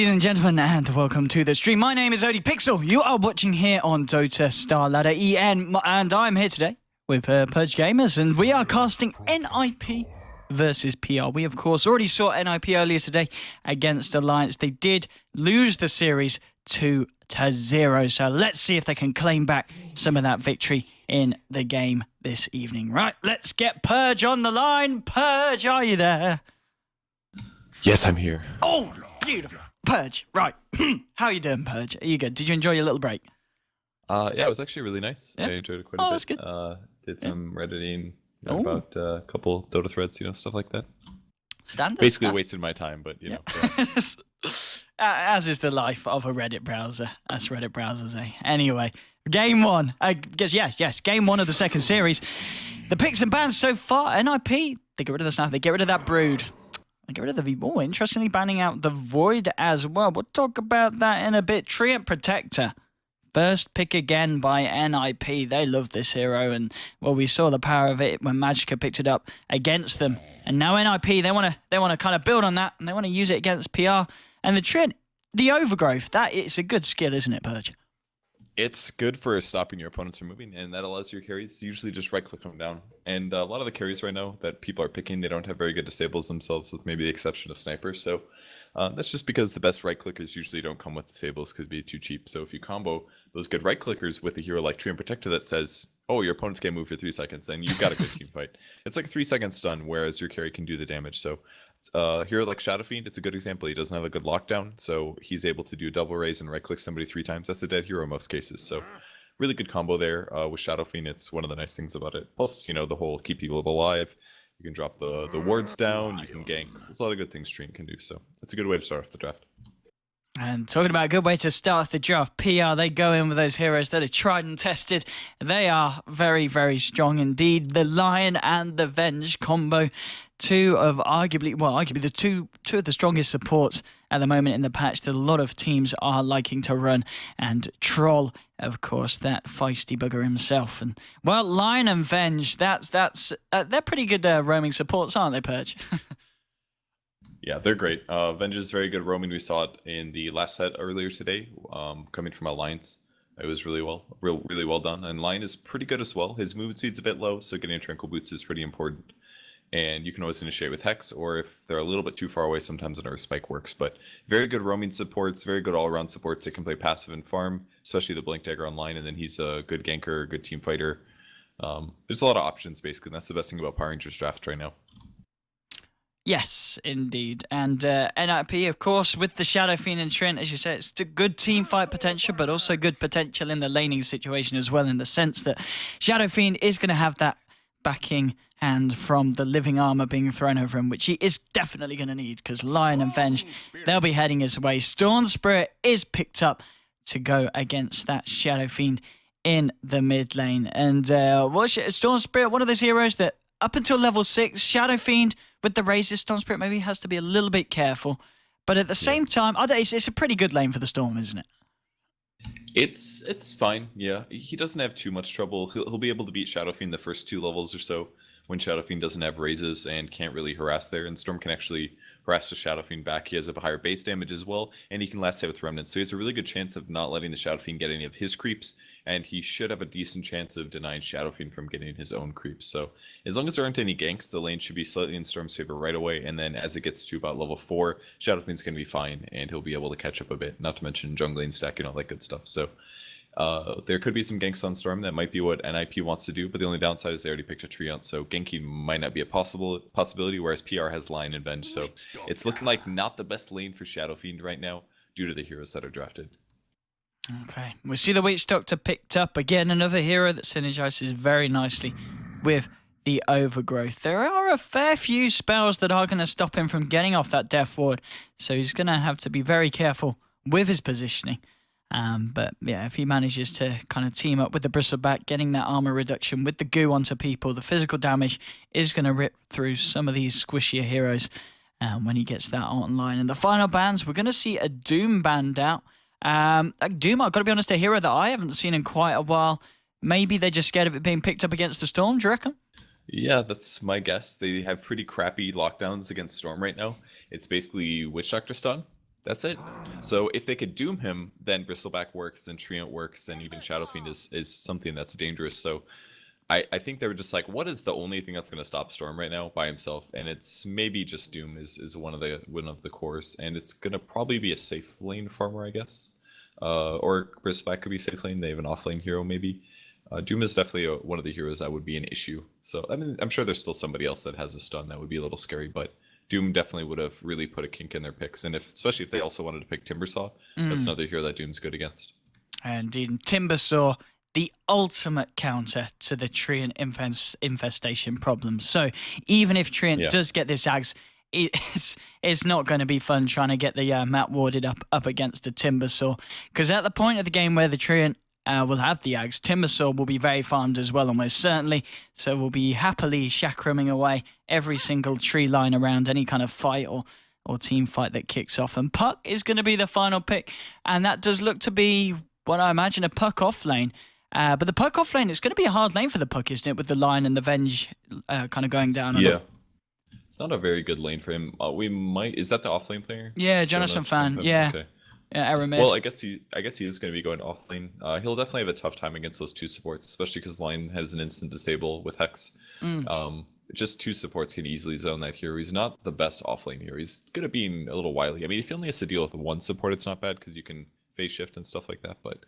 ladies and gentlemen, and welcome to the stream. My name is ODPixel. You are watching here on Dota Star Ladder EN, and I'm here today with Purge Gamers, and we are casting NiP versus PR. We, of course, already saw NiP earlier today against Alliance. They did lose the series 2-0, so let's see if they can claim back some of that victory in the game this evening. Right, let's get Purge on the line. Purge, are you there? Yes, I'm here. Oh, beautiful. Purge, right. How are you doing, Purge? Are you good? Did you enjoy your little break? Yeah, it was actually really nice. Yeah? I enjoyed it quite a bit. That's good. Did some Redditing about a couple Dota threads, stuff like that. Standard. Basically wasted my time, but, you know. As is the life of a Reddit browser. Us Reddit browsers, eh? Anyway, game one. I guess, yes, game one of the second series. The picks and bans so far, NiP, they get rid of the Snap, they get rid of that Brood. Get rid of the V. Interestingly, banning out the Void as well. We'll talk about that in a bit. Treant Protector. First pick again by NiP. They love this hero, and well, we saw the power of it when Magicka picked it up against them. And now NiP, they want to kind of build on that, and they want to use it against PR. And the Treant, the Overgrowth, that it's a good skill, isn't it, Purge? It's good for stopping your opponents from moving, and that allows your carries to usually just right-click them down. And a lot of the carries right now that people are picking, they don't have very good disables themselves, with maybe the exception of Sniper. So that's just because the best right-clickers usually don't come with disables because it'd be too cheap. So if you combo those good right-clickers with a hero like Treant Protector that says, oh, your opponents can't move for 3 seconds, then you've got a good team fight. It's like a 3-second stun, whereas your carry can do the damage. So hero like Shadow Fiend, it's a good example. He doesn't have a good lockdown, so he's able to do a double raise and right click somebody 3 times. That's a dead hero in most cases. So really good combo there with Shadow Fiend. It's one of the nice things about it. Plus, the whole keep people alive. You can drop the wards down. You can gank. There's a lot of good things Treant can do. So that's a good way to start off the draft. And talking about a good way to start off the draft, PR, they go in with those heroes that are tried and tested. They are very, very strong indeed. The Lion and the Venge combo, two of arguably the two of the strongest supports at the moment in the patch that a lot of teams are liking to run. And Troll, of course, that feisty bugger himself. And well, Lion and Venge, they're pretty good roaming supports, aren't they, Purge? Yeah, they're great. Venge is very good roaming. We saw it in the last set earlier today, coming from Alliance. It was really well done. And Lion is pretty good as well. His movement speed's a bit low, so getting Tranquil Boots is pretty important. And you can always initiate with Hex, or if they're a little bit too far away, sometimes another Spike works. But very good roaming supports, very good all-around supports. They can play passive and farm, especially the Blink Dagger online, and then he's a good ganker, good team fighter. There's a lot of options, basically, and that's the best thing about Power Rangers draft right now. Yes, indeed. And NiP, of course, with the Shadow Fiend and Treant, as you said, it's a good team fight potential, but also good potential in the laning situation as well, in the sense that Shadow Fiend is going to have that backing hand from the living armor being thrown over him, which he is definitely going to need, because Lion and Venge, they'll be heading his way. Storm Spirit is picked up to go against that Shadow Fiend in the mid lane. And Storm Spirit, one of those heroes that up until level 6, Shadow Fiend with the raises, Storm Spirit maybe has to be a little bit careful. But at the same time, it's a pretty good lane for the Storm, isn't it? It's fine, yeah. He doesn't have too much trouble. He'll be able to beat Shadow Fiend the first 2 levels or so when Shadow Fiend doesn't have raises and can't really harass there. And Storm can actually harass the Shadow Fiend back. He has a higher base damage as well, and he can last hit with Remnants. So he has a really good chance of not letting the Shadow Fiend get any of his creeps, and he should have a decent chance of denying Shadow Fiend from getting his own creeps. So as long as there aren't any ganks, the lane should be slightly in Storm's favor right away, and then as it gets to about level 4, Shadow Fiend's going to be fine, and he'll be able to catch up a bit, not to mention jungling, stacking, all that good stuff. So there could be some ganks on Storm. That might be what NiP wants to do, but the only downside is they already picked a Treant, so ganking might not be a possibility, whereas PR has Lion and Venge, so it's looking like not the best lane for Shadow Fiend right now due to the heroes that are drafted. Okay, we see the Witch Doctor picked up. Again, another hero that synergizes very nicely with the Overgrowth. There are a fair few spells that are going to stop him from getting off that Death Ward, so he's going to have to be very careful with his positioning. But yeah, if he manages to kind of team up with the Bristleback, getting that armor reduction with the goo onto people, the physical damage is going to rip through some of these squishier heroes when he gets that online. And the final bans, we're going to see a Doom banned out. Doom, I've got to be honest, a hero that I haven't seen in quite a while. Maybe they're just scared of it being picked up against the Storm, do you reckon? Yeah, that's my guess. They have pretty crappy lockdowns against Storm right now. It's basically Witch Doctor stun, That's it. So if they could doom him, then Bristleback works, then Treant works, and even Shadow Fiend is something that's dangerous. So I think they were just like, what is the only thing that's going to stop Storm right now by himself? And it's maybe just Doom is one of the cores, and it's going to probably be a safe lane farmer, I guess. Or Bristleback could be safe lane. They have an off lane hero maybe. Doom is definitely one of the heroes that would be an issue. So I mean, I'm sure there's still somebody else that has a stun that would be a little scary, but Doom definitely would have really put a kink in their picks. And especially if they also wanted to pick Timbersaw, that's another hero that Doom's good against. Indeed, Timbersaw, the ultimate counter to the Treant infestation problem. So even if Treant does get this Axe, it's not going to be fun trying to get the map warded up against a Timbersaw. Because at the point of the game where the Treant will have the Axe, Timbersaw will be very farmed as well, almost certainly. So we'll be happily chakraming away every single tree line around any kind of fight or team fight that kicks off. And Puck is going to be the final pick. And that does look to be what I imagine a Puck off lane. But the Puck off lane, it's going to be a hard lane for the Puck, isn't it? With the Lion and the Venge kind of going down. Yeah. It's not a very good lane for him. We might... Is that the off lane player? Yeah, Jonathan Fan. Yeah. Okay. Yeah, Aaron Mid. Well, I guess he is going to be going off lane. He'll definitely have a tough time against those two supports, especially because Lion has an instant disable with Hex. Just two supports can easily zone that hero. He's not the best off lane hero. He's going to be a little wily. I mean, if he only has to deal with one support, it's not bad because you can phase shift and stuff like that. But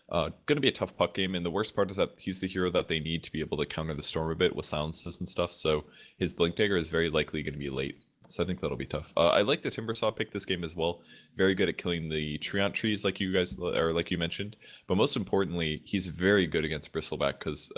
going to be a tough Puck game. And the worst part is that he's the hero that they need to be able to counter the Storm a bit with silences and stuff. So his Blink Dagger is very likely going to be late. So I think that'll be tough. I like the Timbersaw pick this game as well. Very good at killing the Treant trees, like you guys, or like you mentioned. But most importantly, he's very good against Bristleback because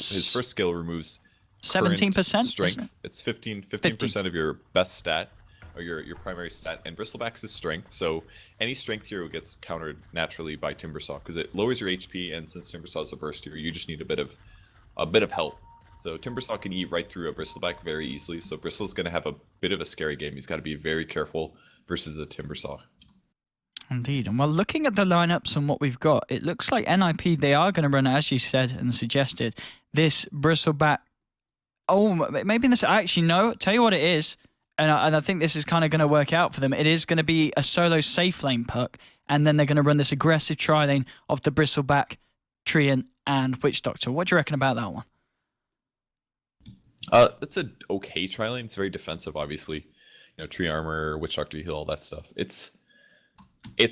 his first skill removes 17% strength. It's 15% of your best stat or your primary stat, and Bristleback's is strength. So any strength hero gets countered naturally by Timbersaw because it lowers your HP, and since Timbersaw is a burst hero, you just need a bit of help. So Timbersaw can eat right through a Bristleback very easily. So Bristle's going to have a bit of a scary game. He's got to be very careful versus the Timbersaw. Indeed. And while looking at the lineups and what we've got, it looks like NiP, they are going to run, as you said and suggested, this Bristleback. Oh, maybe this. Actually, no. Tell you what it is. And I think this is kind of going to work out for them. It is going to be a solo safe lane Puck. And then they're going to run this aggressive tri lane of the Bristleback, Treant, and Witch Doctor. What do you reckon about that one? It's an okay tri lane. It's very defensive, obviously. You know, tree armor, Witch Doctor heal, all that stuff. It's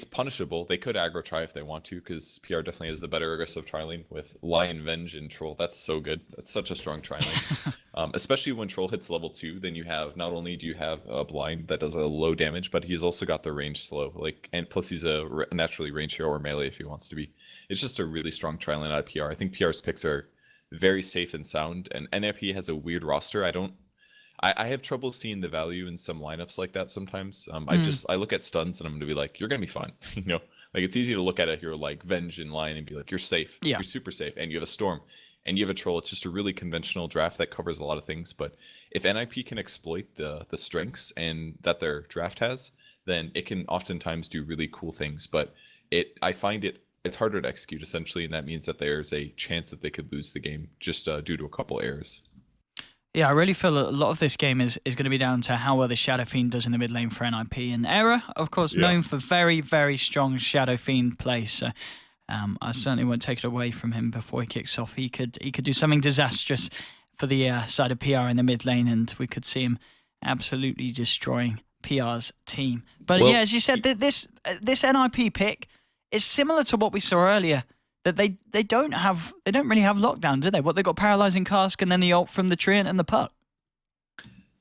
punishable. They could aggro try if they want to, because PR definitely has the better aggressive tri lane with Lion, Venge, and Troll. That's so good. That's such a strong tri lane. Especially when Troll hits level 2, then you have, not only do you have a blind that does a low damage, but he's also got the range slow. And plus he's a naturally range hero or melee if he wants to be. It's just a really strong tri lane out of PR. I think PR's picks are very safe and sound, and NiP has a weird roster. I have trouble seeing the value in some lineups like that sometimes. I look at stuns and I'm gonna be like, you're gonna be fine. You know, like it's easy to look at a hero like Venge and Lion and be like, you're safe. Yeah. You're super safe, and you have a Storm, and you have a Troll. It's just a really conventional draft that covers a lot of things. But if NiP can exploit the strengths and that their draft has, then it can oftentimes do really cool things. But I find it's harder to execute essentially, and that means that there's a chance that they could lose the game just due to a couple errors. Yeah, I really feel a lot of this game is going to be down to how well the Shadow Fiend does in the mid lane for NiP. And Error, of course, known for very, very strong Shadow Fiend play. So I certainly won't take it away from him before he kicks off. He could do something disastrous for the side of PR in the mid lane, and we could see him absolutely destroying PR's team. But yeah, as you said, this NiP pick is similar to what we saw earlier. That they don't really have lockdown, do they? What, they got paralyzing cask and then the ult from the Treant and the Puck.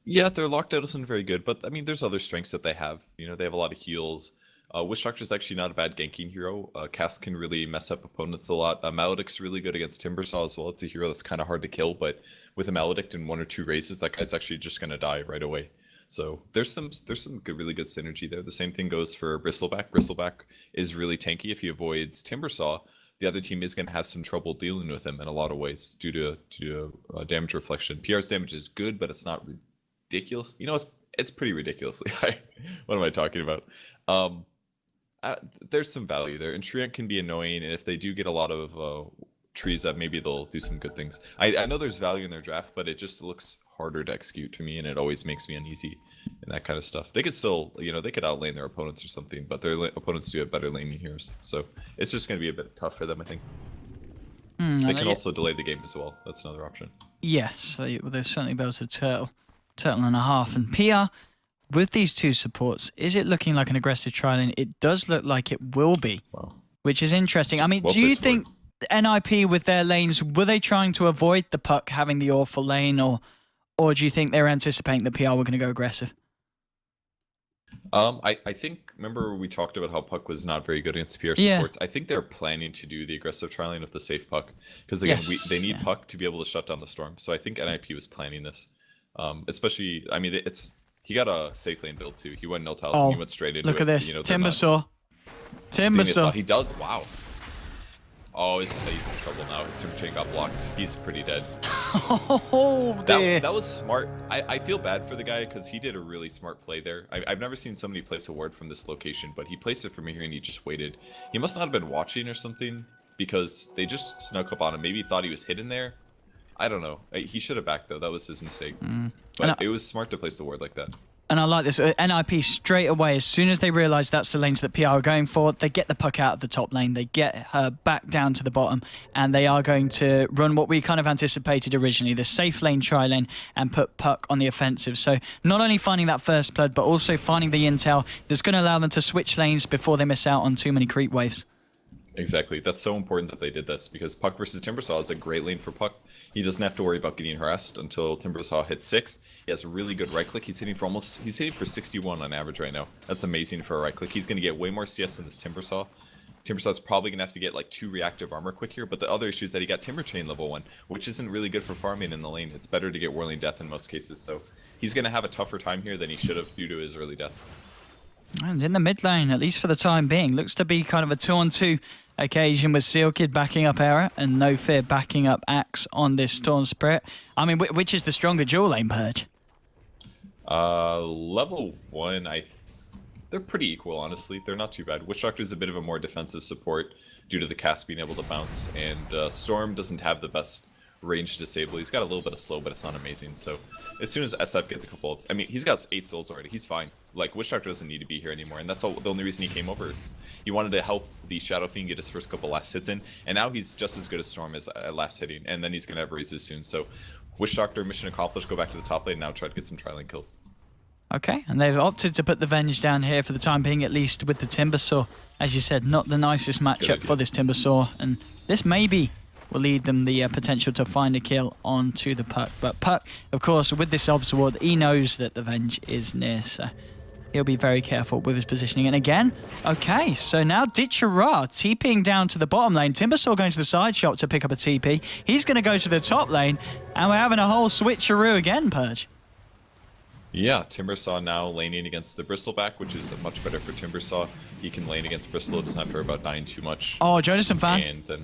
Yeah, their lockdown isn't very good, but I mean, there's other strengths that they have. You know, they have a lot of heals. Witch Doctor is actually not a bad ganking hero. Cask can really mess up opponents a lot. Maledict's really good against Timbersaw as well. It's a hero that's kind of hard to kill, but with a Maledict and 1 or 2 raises, that guy's actually just going to die right away. So there's some really good synergy there. The same thing goes for Bristleback. Bristleback is really tanky. If he avoids Timbersaw, the other team is going to have some trouble dealing with him in a lot of ways due to damage reflection. PR's damage is good, but it's not ridiculous. You know, it's pretty ridiculously high. What am I talking about? There's some value there, and Treant can be annoying, and if they do get a lot of trees that maybe they'll do some good things. I know there's value in their draft, but it just looks harder to execute to me, and it always makes me uneasy and that kind of stuff. They could still, they could outlane their opponents or something, but their opponents do have better laning heroes, so it's just going to be a bit tough for them, I think. They can also delay the game as well. That's another option. Yes, they'll certainly be able to turtle and a half. And PR, with these two supports, is it looking like an aggressive trialing? It does look like it will be, Wow. which is interesting. I mean, Well do you placed think NiP with their lanes, were they trying to avoid the Puck having the awful lane, or do you think they're anticipating that PR were going to go aggressive? I think, remember we talked about how Puck was not very good against PR supports? I think they're planning to do the aggressive trialing with the safe Puck, because again, they need Puck to be able to shut down the Storm. So I think NiP was planning this, especially, I mean, he got a safe lane build too. He went no tiles and he went straight into it. Look at this, Timbersaw. He does, wow. Oh, he's in trouble now. His Timber Chain got blocked. He's pretty dead. Oh, dear. That was smart. I feel bad for the guy because he did a really smart play there. I've never seen somebody place a ward from this location, but he placed it from here and he just waited. He must not have been watching or something because they just snuck up on him. Maybe he thought he was hidden there. I don't know. He should have backed though. That was his mistake. But it was smart to place the ward like that. And I like this. NiP straight away, as soon as they realise that's the lanes that PR are going for, they get the Puck out of the top lane, they get her back down to the bottom, and they are going to run what we kind of anticipated originally, the safe lane tri-lane, and put Puck on the offensive. So not only finding that first blood, but also finding the intel that's going to allow them to switch lanes before they miss out on too many creep waves. Exactly. That's so important that they did this because Puck versus Timbersaw is a great lane for Puck. He doesn't have to worry about getting harassed until Timbersaw hits 6. He has a really good right click. He's hitting for 61 on average right now. That's amazing for a right click. He's going to get way more CS than this Timbersaw. Timbersaw's probably going to have to get like 2 reactive armor quick here, but the other issue is that he got Timber Chain level 1, which isn't really good for farming in the lane. It's better to get Whirling Death in most cases, so he's going to have a tougher time here than he should have due to his early death. And in the mid lane, at least for the time being, looks to be kind of a 2-on-2 occasion with Sealkid backing up Era and No Fear backing up Axe on this Storm Spirit. I mean, which is the stronger dual lane, Purge? Level 1, they're pretty equal, honestly. They're not too bad. Witch Doctor is a bit of a more defensive support due to the cast being able to bounce, and Storm doesn't have the best range disable. He's got a little bit of slow, but it's not amazing. So as soon as SF gets a couple, I mean, he's got 8 souls already. He's fine. Like, Witch Doctor doesn't need to be here anymore, and that's the only reason he came over is he wanted to help the Shadow Fiend get his first couple last hits in, and now he's just as good as Storm as last hitting, and then he's gonna have raises soon. So Witch Doctor, mission accomplished. Go back to the top lane and now try to get some tri-lane kills. Okay, and they've opted to put the Venge down here for the time being, at least with the Timbersaw. As you said, not the nicest matchup for this Timbersaw, and this maybe will lead them the potential to find a kill onto the Puck. But Puck, of course, with this Obs Ward, he knows that the Venge is near, so he'll be very careful with his positioning. And again, okay, so now Ditchara TPing down to the bottom lane. Timbersaw going to the side shop to pick up a TP. He's going to go to the top lane, and we're having a whole switcheroo again, Purge. Yeah, Timbersaw now laning against the Bristleback, which is much better for Timbersaw. He can lane against Bristol, doesn't have to worry about dying too much. Oh, Jonathan fan. And then,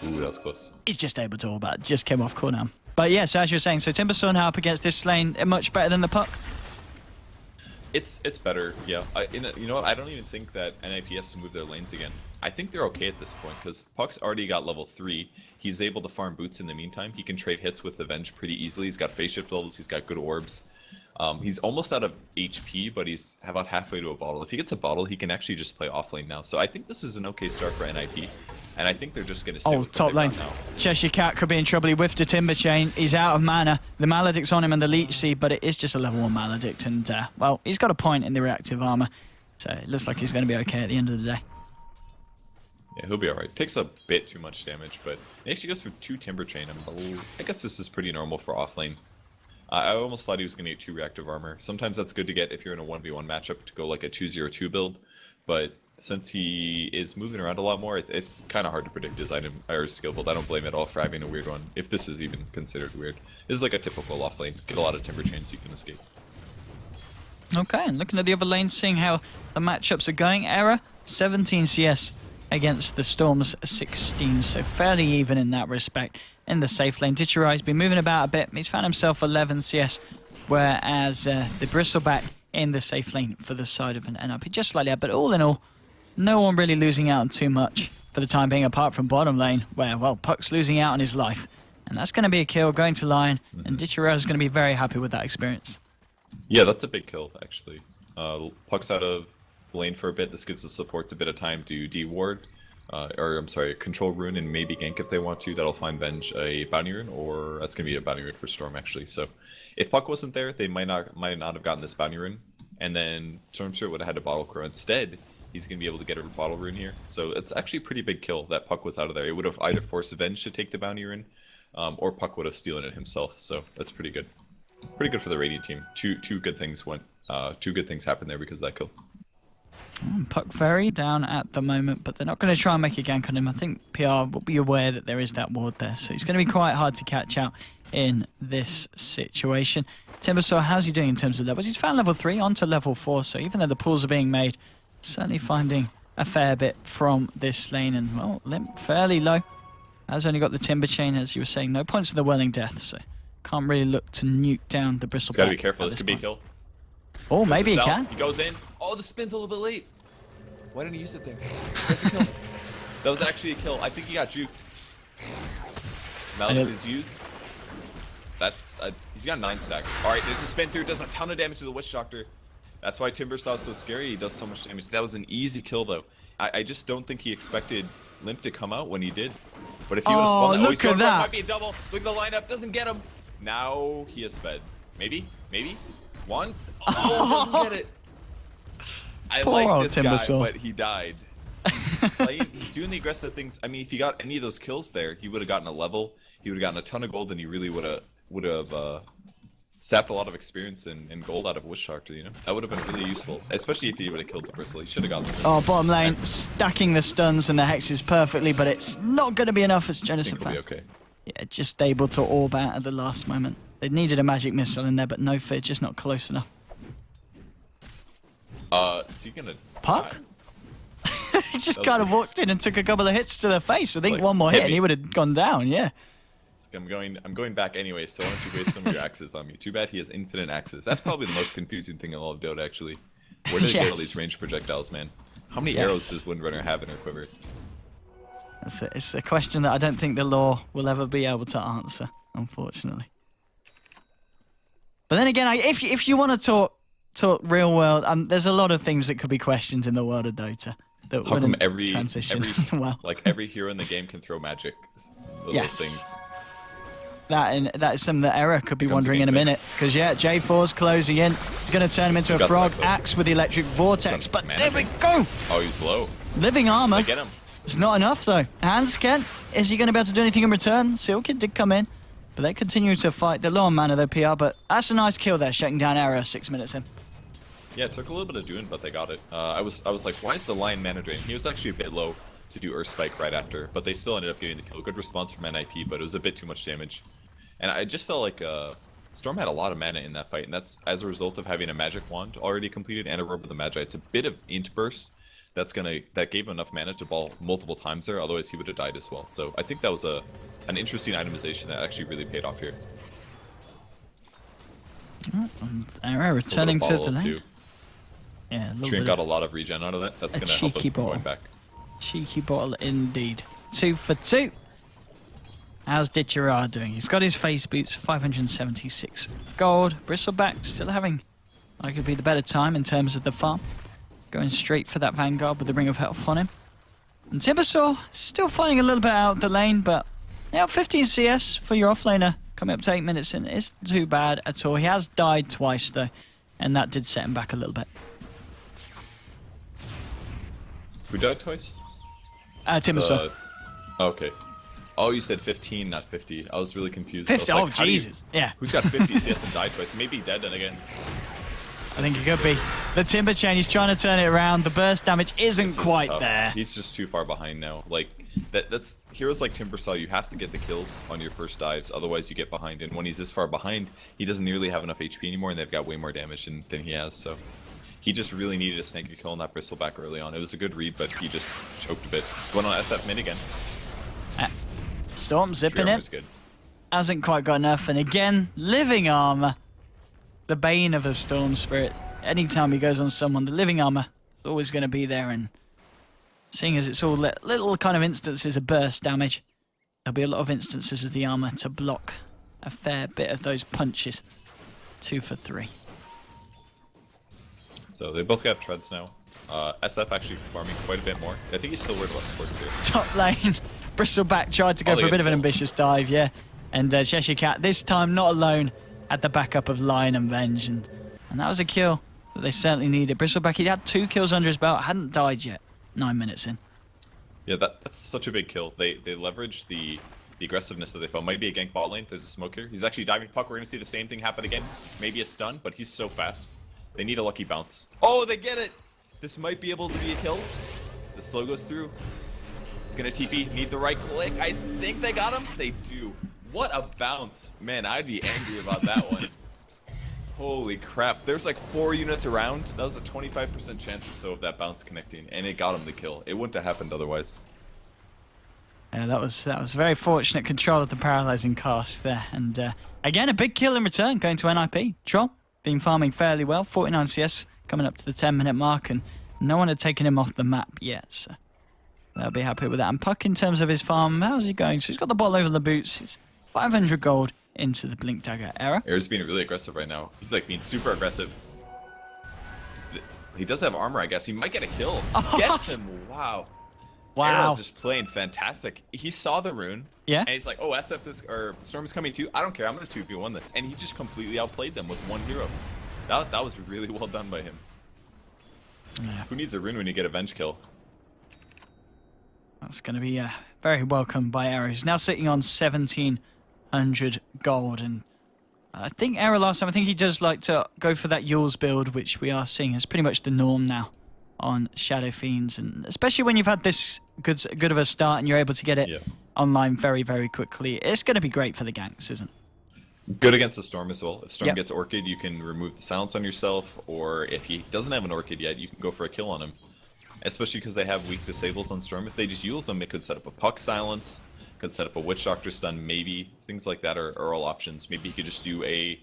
ooh, that was close. He's just able to all that. Just came off cooldown. But yeah, so as you were saying, so Timbersaw now up against this lane, much better than the Puck. It's better, yeah. You know what? I don't even think that NiP has to move their lanes again. I think they're okay at this point because Puck's already got level 3. He's able to farm boots in the meantime. He can trade hits with the Venge pretty easily. He's got phase shift levels. He's got good orbs. He's almost out of HP, but he's about halfway to a bottle. If he gets a bottle, he can actually just play off lane now. So I think this is an okay start for NiP, and I think they're just going to sit with top lane. now. Cheshire Cat could be in trouble. He whiffed a Timber Chain. He's out of mana. The Maledict's on him and the Leech Seed, but it is just a level 1 Maledict, and well, he's got a point in the reactive armor, so it looks like he's going to be okay at the end of the day. Yeah, he'll be alright. Takes a bit too much damage, but he actually goes for 2 Timber Chain. I guess this is pretty normal for off lane. I almost thought he was going to get 2 reactive armor. Sometimes that's good to get if you're in a 1v1 matchup to go like a 2-0-2 build, but since he is moving around a lot more, it's kind of hard to predict his item or his skill build. I don't blame it at all for having a weird one, if this is even considered weird. This is like a typical off lane. Get a lot of Timber Chains so you can escape. Okay, and looking at the other lanes, seeing how the matchups are going. Era, 17 CS against the Storm's 16, so fairly even in that respect. In the safe lane, Ditcherai's been moving about a bit. He's found himself 11 CS, whereas the Bristleback in the safe lane for the side of an NiP just slightly up. But all in all, no one really losing out on too much for the time being, apart from bottom lane, where, well, Puck's losing out on his life. And that's going to be a kill, going to line, and Ditchera is going to be very happy with that experience. Yeah, that's a big kill, actually. Puck's out of the lane for a bit. This gives the supports a bit of time to de-ward, or I'm sorry, control rune and maybe gank if they want to. That'll find Venge a bounty rune, or that's going to be a bounty rune for Storm, actually. So if Puck wasn't there, they might not have gotten this bounty rune, and then Storm Spirit would have had to bottle Crow. Instead, he's going to be able to get a bottle rune here. So it's actually a pretty big kill that Puck was out of there. It would have either forced Venge to take the bounty rune, or Puck would have stolen it himself. So that's pretty good. Pretty good for the Radiant team. Two good things happened there because of that kill. Puck very down at the moment, but they're not going to try and make a gank on him. I think PR will be aware that there is that ward there, so it's going to be quite hard to catch out in this situation. Timbersaw, how's he doing in terms of levels? He's found level 3 onto level 4, so even though the pools are being made, certainly finding a fair bit from this lane, and well, Limp fairly low. Has only got the Timber Chain, as you were saying. No points to the Welling Death, so can't really look to nuke down the Bristleback. He's got to be careful. This could be a kill. Oh, maybe he can. He goes in. Oh, the spin's a little bit late. Why didn't he use it there? There's a kill. That was actually a kill. I think he got juked. Now that his use. That's he's got 9 stacks. All right, there's a spin through. Does a ton of damage to the Witch Doctor. That's why Timbersaw is so scary. He does so much damage. That was an easy kill, though. I just don't think he expected Limp to come out when he did. But if he would have spun that, look at that. Might be a double. Look at the lineup. Doesn't get him. Now he has fed. Maybe. One. Oh, doesn't get it. I like this guy, but he died. He's doing the aggressive things. I mean, if he got any of those kills there, he would have gotten a level. He would have gotten a ton of gold, and he really would have sapped a lot of experience and gold out of Witch Doctor. You know, that would have been really useful, especially if he would have killed the Bristle. He should have gotten. Oh, bottom lane stacking the stuns and the hexes perfectly, but it's not going to be enough as Genesis. It'll be okay. Yeah, just able to orb out at the last moment. They needed a magic missile in there, but no fit, just not close enough. Is he gonna Puck? He just kind of walked in and took a couple of hits to the face. I think one more hit and he would have gone down, yeah. I'm going back anyway, so why don't you waste some of your axes on me? Too bad he has infinite axes. That's probably the most confusing thing in all of Dota, actually. Where did he get all these ranged projectiles, man? How many arrows does Windrunner have in her quiver? It's a question that I don't think the lore will ever be able to answer, unfortunately. But then again, if you want to talk real world, there's a lot of things that could be questioned in the world of Dota. That How come every well, like every hero in the game can throw magic? Little things. That is something that Era could be wondering in a minute. Because, yeah, J4's closing in. He's going to turn him into a frog. Axe with the electric vortex. But there we go. Oh, he's low. Living armor. Get him. It's not enough, though. Hands, Ken. Is he going to be able to do anything in return? Sealkid did come in. But they continue to fight. They're low on mana, though, PR. But that's a nice kill there, shutting down Era 6 minutes in. Yeah, it took a little bit of doing, but they got it. I was like, why is the Lion mana drain? He was actually a bit low to do Earth Spike right after. But they still ended up getting the kill. Good response from NiP, but it was a bit too much damage. And I just felt like Storm had a lot of mana in that fight, and that's as a result of having a magic wand already completed and a robe of the Magi. It's a bit of int burst that gave him enough mana to ball multiple times there. Otherwise, he would have died as well. So I think that was an interesting itemization that actually really paid off here. Arrow returning to the lane. Yeah, Trim got a lot of regen out of that. That's going to help him going back. Cheeky bottle indeed. 2 for 2. How's Ditchera doing? He's got his face boots, 576 gold. Bristleback still having arguably the better time in terms of the farm. Going straight for that Vanguard with the Ring of Health on him. And Timbersaw still fighting a little bit out the lane, but yeah, 15 CS for your offlaner coming up to 8 minutes in isn't too bad at all. He has died twice though, and that did set him back a little bit. Who died twice? Timbersaw. Okay. Oh, you said 15, not 50. I was really confused. 50? Like, oh, Jesus. Yeah. Who's got 50 CS and died twice? Maybe dead then again. I think it could be. The Timber Chain, he's trying to turn it around. The burst damage isn't quite there. He's just too far behind now. Like, that's heroes like Timbersaw, you have to get the kills on your first dives, otherwise you get behind. And when he's this far behind, he doesn't nearly have enough HP anymore, and they've got way more damage than he has, so... He just really needed a snake kill on that Bristleback early on. It was a good read, but he just choked a bit. Went on SF mid again. Storm zipping it. Hasn't quite got enough. And again, living armor. The bane of a Storm Spirit. Anytime he goes on someone, the living armor is always going to be there. And Seeing as it's all little kind of instances of burst damage, there'll be a lot of instances of the armor to block a fair bit of those punches. 2 for 3. So they both have treads now. SF actually farming quite a bit more. I think he's still worried about supports here. Top lane, Bristleback tried to go for a bit of an ambitious dive, yeah. And Cheshire Cat, this time not alone, had the backup of Lion and Venge. And that was a kill that they certainly needed. Bristleback, he'd had 2 kills under his belt, hadn't died yet. 9 minutes in. Yeah, that's such a big kill. They leverage the aggressiveness that they found. Might be a gank bot lane. There's a smoke here. He's actually diving puck. We're going to see the same thing happen again. Maybe a stun, but he's so fast. They need a lucky bounce. Oh, they get it! This might be able to be a kill. The slow goes through. It's going to TP. Need the right click. I think they got him. They do. What a bounce. Man, I'd be angry about that one. Holy crap. There's like 4 units around. That was a 25% chance or so of that bounce connecting, and it got him the kill. It wouldn't have happened otherwise. Yeah, that was very fortunate control of the paralyzing cast there. And again, a big kill in return going to NiP. Troll been farming fairly well. 49 CS coming up to the 10-minute mark, and no one had taken him off the map yet. So they'll be happy with that. And Puck, in terms of his farm, how's he going? So he's got the ball over the boots. It's 500 gold into the Blink Dagger era. Era's being really aggressive right now. He's like being super aggressive. He does have armor, I guess. He might get a kill. Gets him. Wow. Wow. Era's just playing fantastic. He saw the rune. Yeah. And he's like, oh, SF is, or Storm is coming too. I don't care. I'm going to 2v1 this. And he just completely outplayed them with 1 hero. That was really well done by him. Yeah. Who needs a rune when you get a Venge kill? That's going to be very welcome by Era, who's now sitting on 1,700 gold. And I think Era last time, I think he does like to go for that Yules build, which we are seeing is pretty much the norm now on Shadow Fiends. And especially when you've had this good of a start and you're able to get it online very, very quickly, it's going to be great for the ganks, isn't it? Good against the Storm as well. If Storm gets Orchid, you can remove the silence on yourself, or if he doesn't have an Orchid yet, you can go for a kill on him. Especially because they have weak disables on Storm. If they just use them, it could set up a Puck silence, could set up a Witch Doctor stun, maybe. Things like that are all options. Maybe he could just do a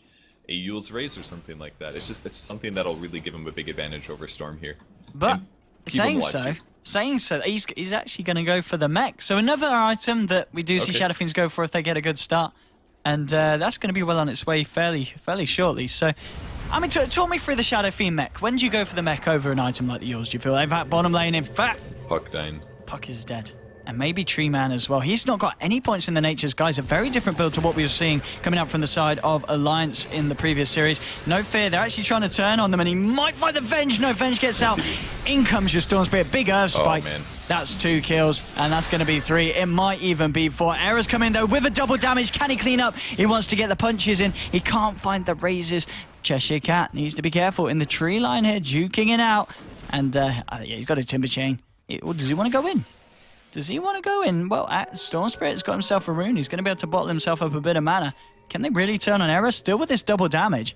Yule's Raise or something like that. It's something that'll really give him a big advantage over Storm here. But saying so, he's actually going to go for the mech. So another item that we do see Shadow Fiends go for if they get a good start. And that's going to be well on its way fairly shortly. So, I mean, talk me through the Shadow Fiend mech. When do you go for the mech over an item like the yours? Do you feel like that bottom lane, in fact? Puck down. Puck is dead. And maybe Tree Man as well. He's not got any points in the Nature's Guys. A very different build to what we were seeing coming up from the side of Alliance in the previous series. No fear, they're actually trying to turn on them, and he might find the Venge. No, Venge gets out. In comes your Storm Spirit. Big Earth Spike. Oh, man. That's 2 kills, and that's going to be 3. It might even be 4. Era's come in, though, with a double damage. Can he clean up? He wants to get the punches in. He can't find the raises. Cheshire Cat needs to be careful in the tree line here, juking it out. And, yeah, he's got a Timber Chain. Does he want to go in? Does he want to go in? Well, Storm Spirit's got himself a rune. He's going to be able to bottle himself up a bit of mana. Can they really turn on Era? Still with this double damage.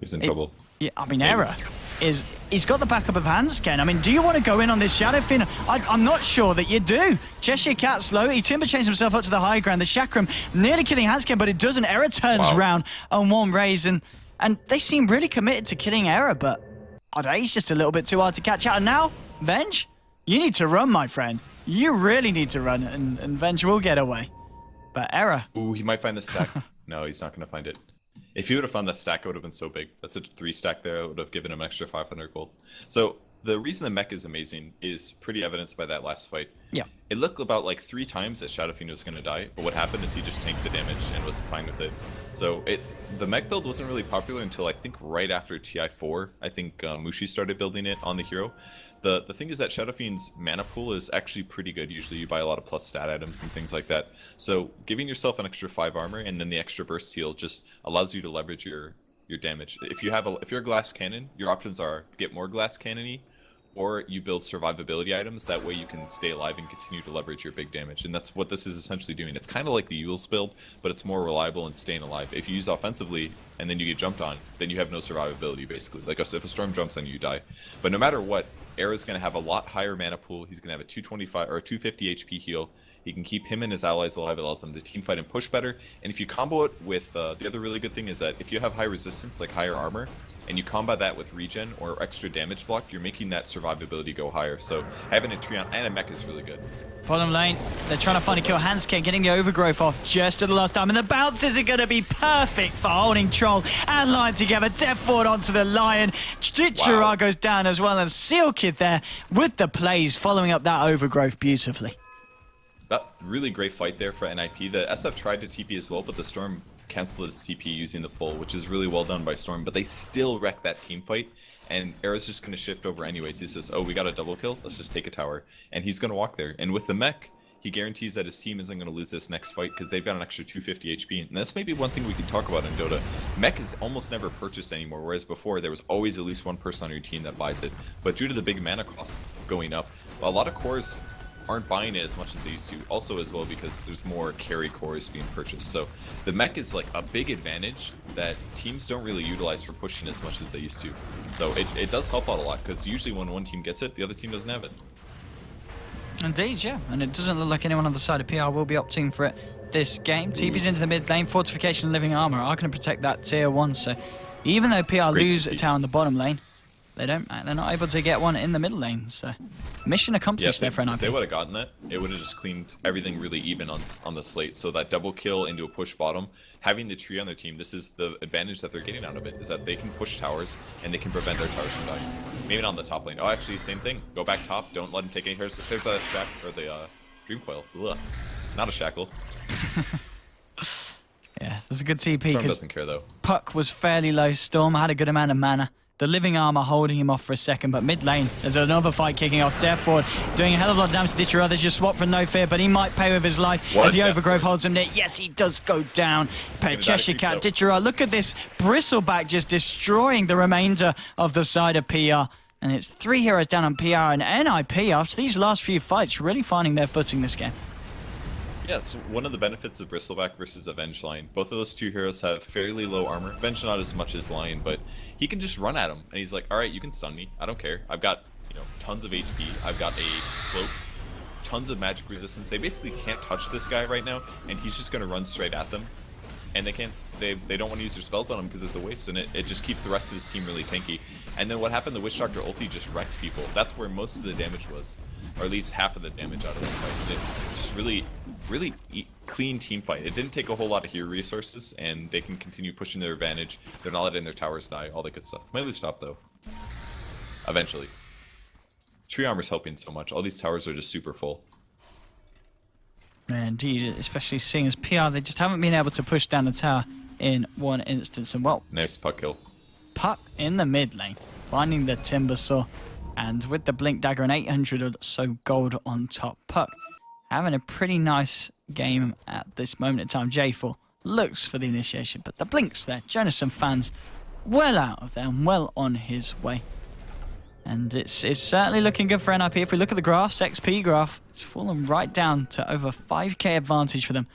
He's in trouble. Yeah, I mean, Era he's got the backup of Handscan. I mean, do you want to go in on this Shadow Fiend? I'm not sure that you do. Cheshire Cat slow. He Timber chains himself up to the high ground. The Chakram nearly killing Handscan, but it doesn't. Era turns round on 1 raise, and they seem really committed to killing Era, but I don't know, he's just a little bit too hard to catch out. And now, Venge, you need to run, my friend. You really need to run, and Venge will get away. But Era. Ooh, he might find the stack. No, he's not going to find it. If he would have found that stack, it would have been so big. That's a 3 stack there. It would have given him an extra 500 gold. So the reason the mech is amazing is pretty evidenced by that last fight. Yeah. It looked about like 3 times that Shadow Fiend was going to die, but what happened is he just tanked the damage and was fine with it. So the mech build wasn't really popular until I think right after TI4. I think Mushi started building it on the hero. The thing is that Shadow Fiend's mana pool is actually pretty good. Usually you buy a lot of plus stat items and things like that. So giving yourself an extra 5 armor and then the extra burst heal just allows you to leverage your damage. If you're a glass cannon, your options are get more glass cannon-y, or you build survivability items. That way you can stay alive and continue to leverage your big damage. And that's what this is essentially doing. It's kind of like the Yule's build, but it's more reliable and staying alive. If you use offensively and then you get jumped on, then you have no survivability basically. Like if a storm jumps on you, you die. But no matter what, Era's going to have a lot higher mana pool. He's going to have a 225 or a 250 HP heal, He can keep him and his allies alive. It allows them to team fight and push better. And if you combo it with the other really good thing is that if you have high resistance, like higher armor, and you combat that with regen or extra damage block, you're making that survivability go higher. So having a Treon and a mech is really good. Bottom lane, they're trying to find a kill. Handscape getting the overgrowth off just at the last time. And the bounces are going to be perfect for holding Troll and Lion together. Death forward onto the Lion. Ditchera goes down as well. And Seal Kid there with the plays, following up that overgrowth beautifully. That really great fight there for NiP. The SF tried to TP as well, but the Storm canceled his TP using the pull, which is really well done by Storm. But they still wrecked that team fight. And Era's just going to shift over anyways. He says, oh, we got a double kill. Let's just take a tower. And he's going to walk there. And with the mech, he guarantees that his team isn't going to lose this next fight because they've got an extra 250 HP. And that's maybe one thing we can talk about in Dota. Mech is almost never purchased anymore, whereas before there was always at least one person on your team that buys it. But due to the big mana cost going up, a lot of cores aren't buying it as much as they used to. Also as well because there's more carry cores being purchased. So the mech is like a big advantage that teams don't really utilize for pushing as much as they used to. So it does help out a lot because usually when one team gets it, the other team doesn't have it. Indeed, yeah. And it doesn't look like anyone on the side of PR will be opting for it this game. TP's into the mid lane. Fortification and Living Armor are going to protect that tier 1. So even though PR lose a tower in the bottom lane, they're not able to get one in the middle lane. So mission accomplished there for NiP. If they would have gotten that, it would have just cleaned everything really even on the slate. So that double kill into a push bottom, having the tree on their team, this is the advantage that they're getting out of it, is that they can push towers and they can prevent their towers from dying. Maybe not on the top lane. Oh, actually, same thing. Go back top. Don't let them take any. There's a shack or the dream coil. Ugh. Not a shackle. Yeah, there's a good TP. Storm doesn't care though. Puck was fairly low. Storm had a good amount of mana. The Living Armor holding him off for a second, but mid lane, there's another fight kicking off. Death forward, doing a hell of a lot of damage to Ditchera. There's just swap for No Fear, but he might pay with his life as the overgrowth holds him there. Yes, he does go down. Cheshire Cat, Ditchera. Look at this Bristleback just destroying the remainder of the side of PR. And it's 3 heroes down on PR, and NiP, after these last few fights, really finding their footing this game. Yeah, it's one of the benefits of Bristleback versus Avenge Lion. Both of those two heroes have fairly low armor. Avenge not as much as Lion, but he can just run at him. And he's like, alright, you can stun me. I don't care. I've got, tons of HP. I've got a cloak, tons of magic resistance. They basically can't touch this guy right now, and he's just going to run straight at them. And they can't. They don't want to use their spells on him because it's a waste, and it just keeps the rest of his team really tanky. And then what happened? The Witch Doctor ulti just wrecked people. That's where most of the damage was, or at least half of the damage out of that fight. It just really clean team fight. It didn't take a whole lot of hero resources, and they can continue pushing their advantage. They're not letting their towers die. All that good stuff. Might lose top though. Eventually. Tree armor's helping so much. All these towers are just super full. Indeed, especially seeing as PR, they just haven't been able to push down the tower in one instance. And well, nice Puck kill. Puck in the mid lane, finding the Timber Saw, and with the Blink Dagger and 800 or so gold on top. Puck having a pretty nice game at this moment in time. J4 looks for the initiation, but the Blink's there. Jonas and fans well out of there and well on his way. And it's certainly looking good for NiP. If we look at the graphs, XP graph, it's fallen right down to over 5k advantage for them.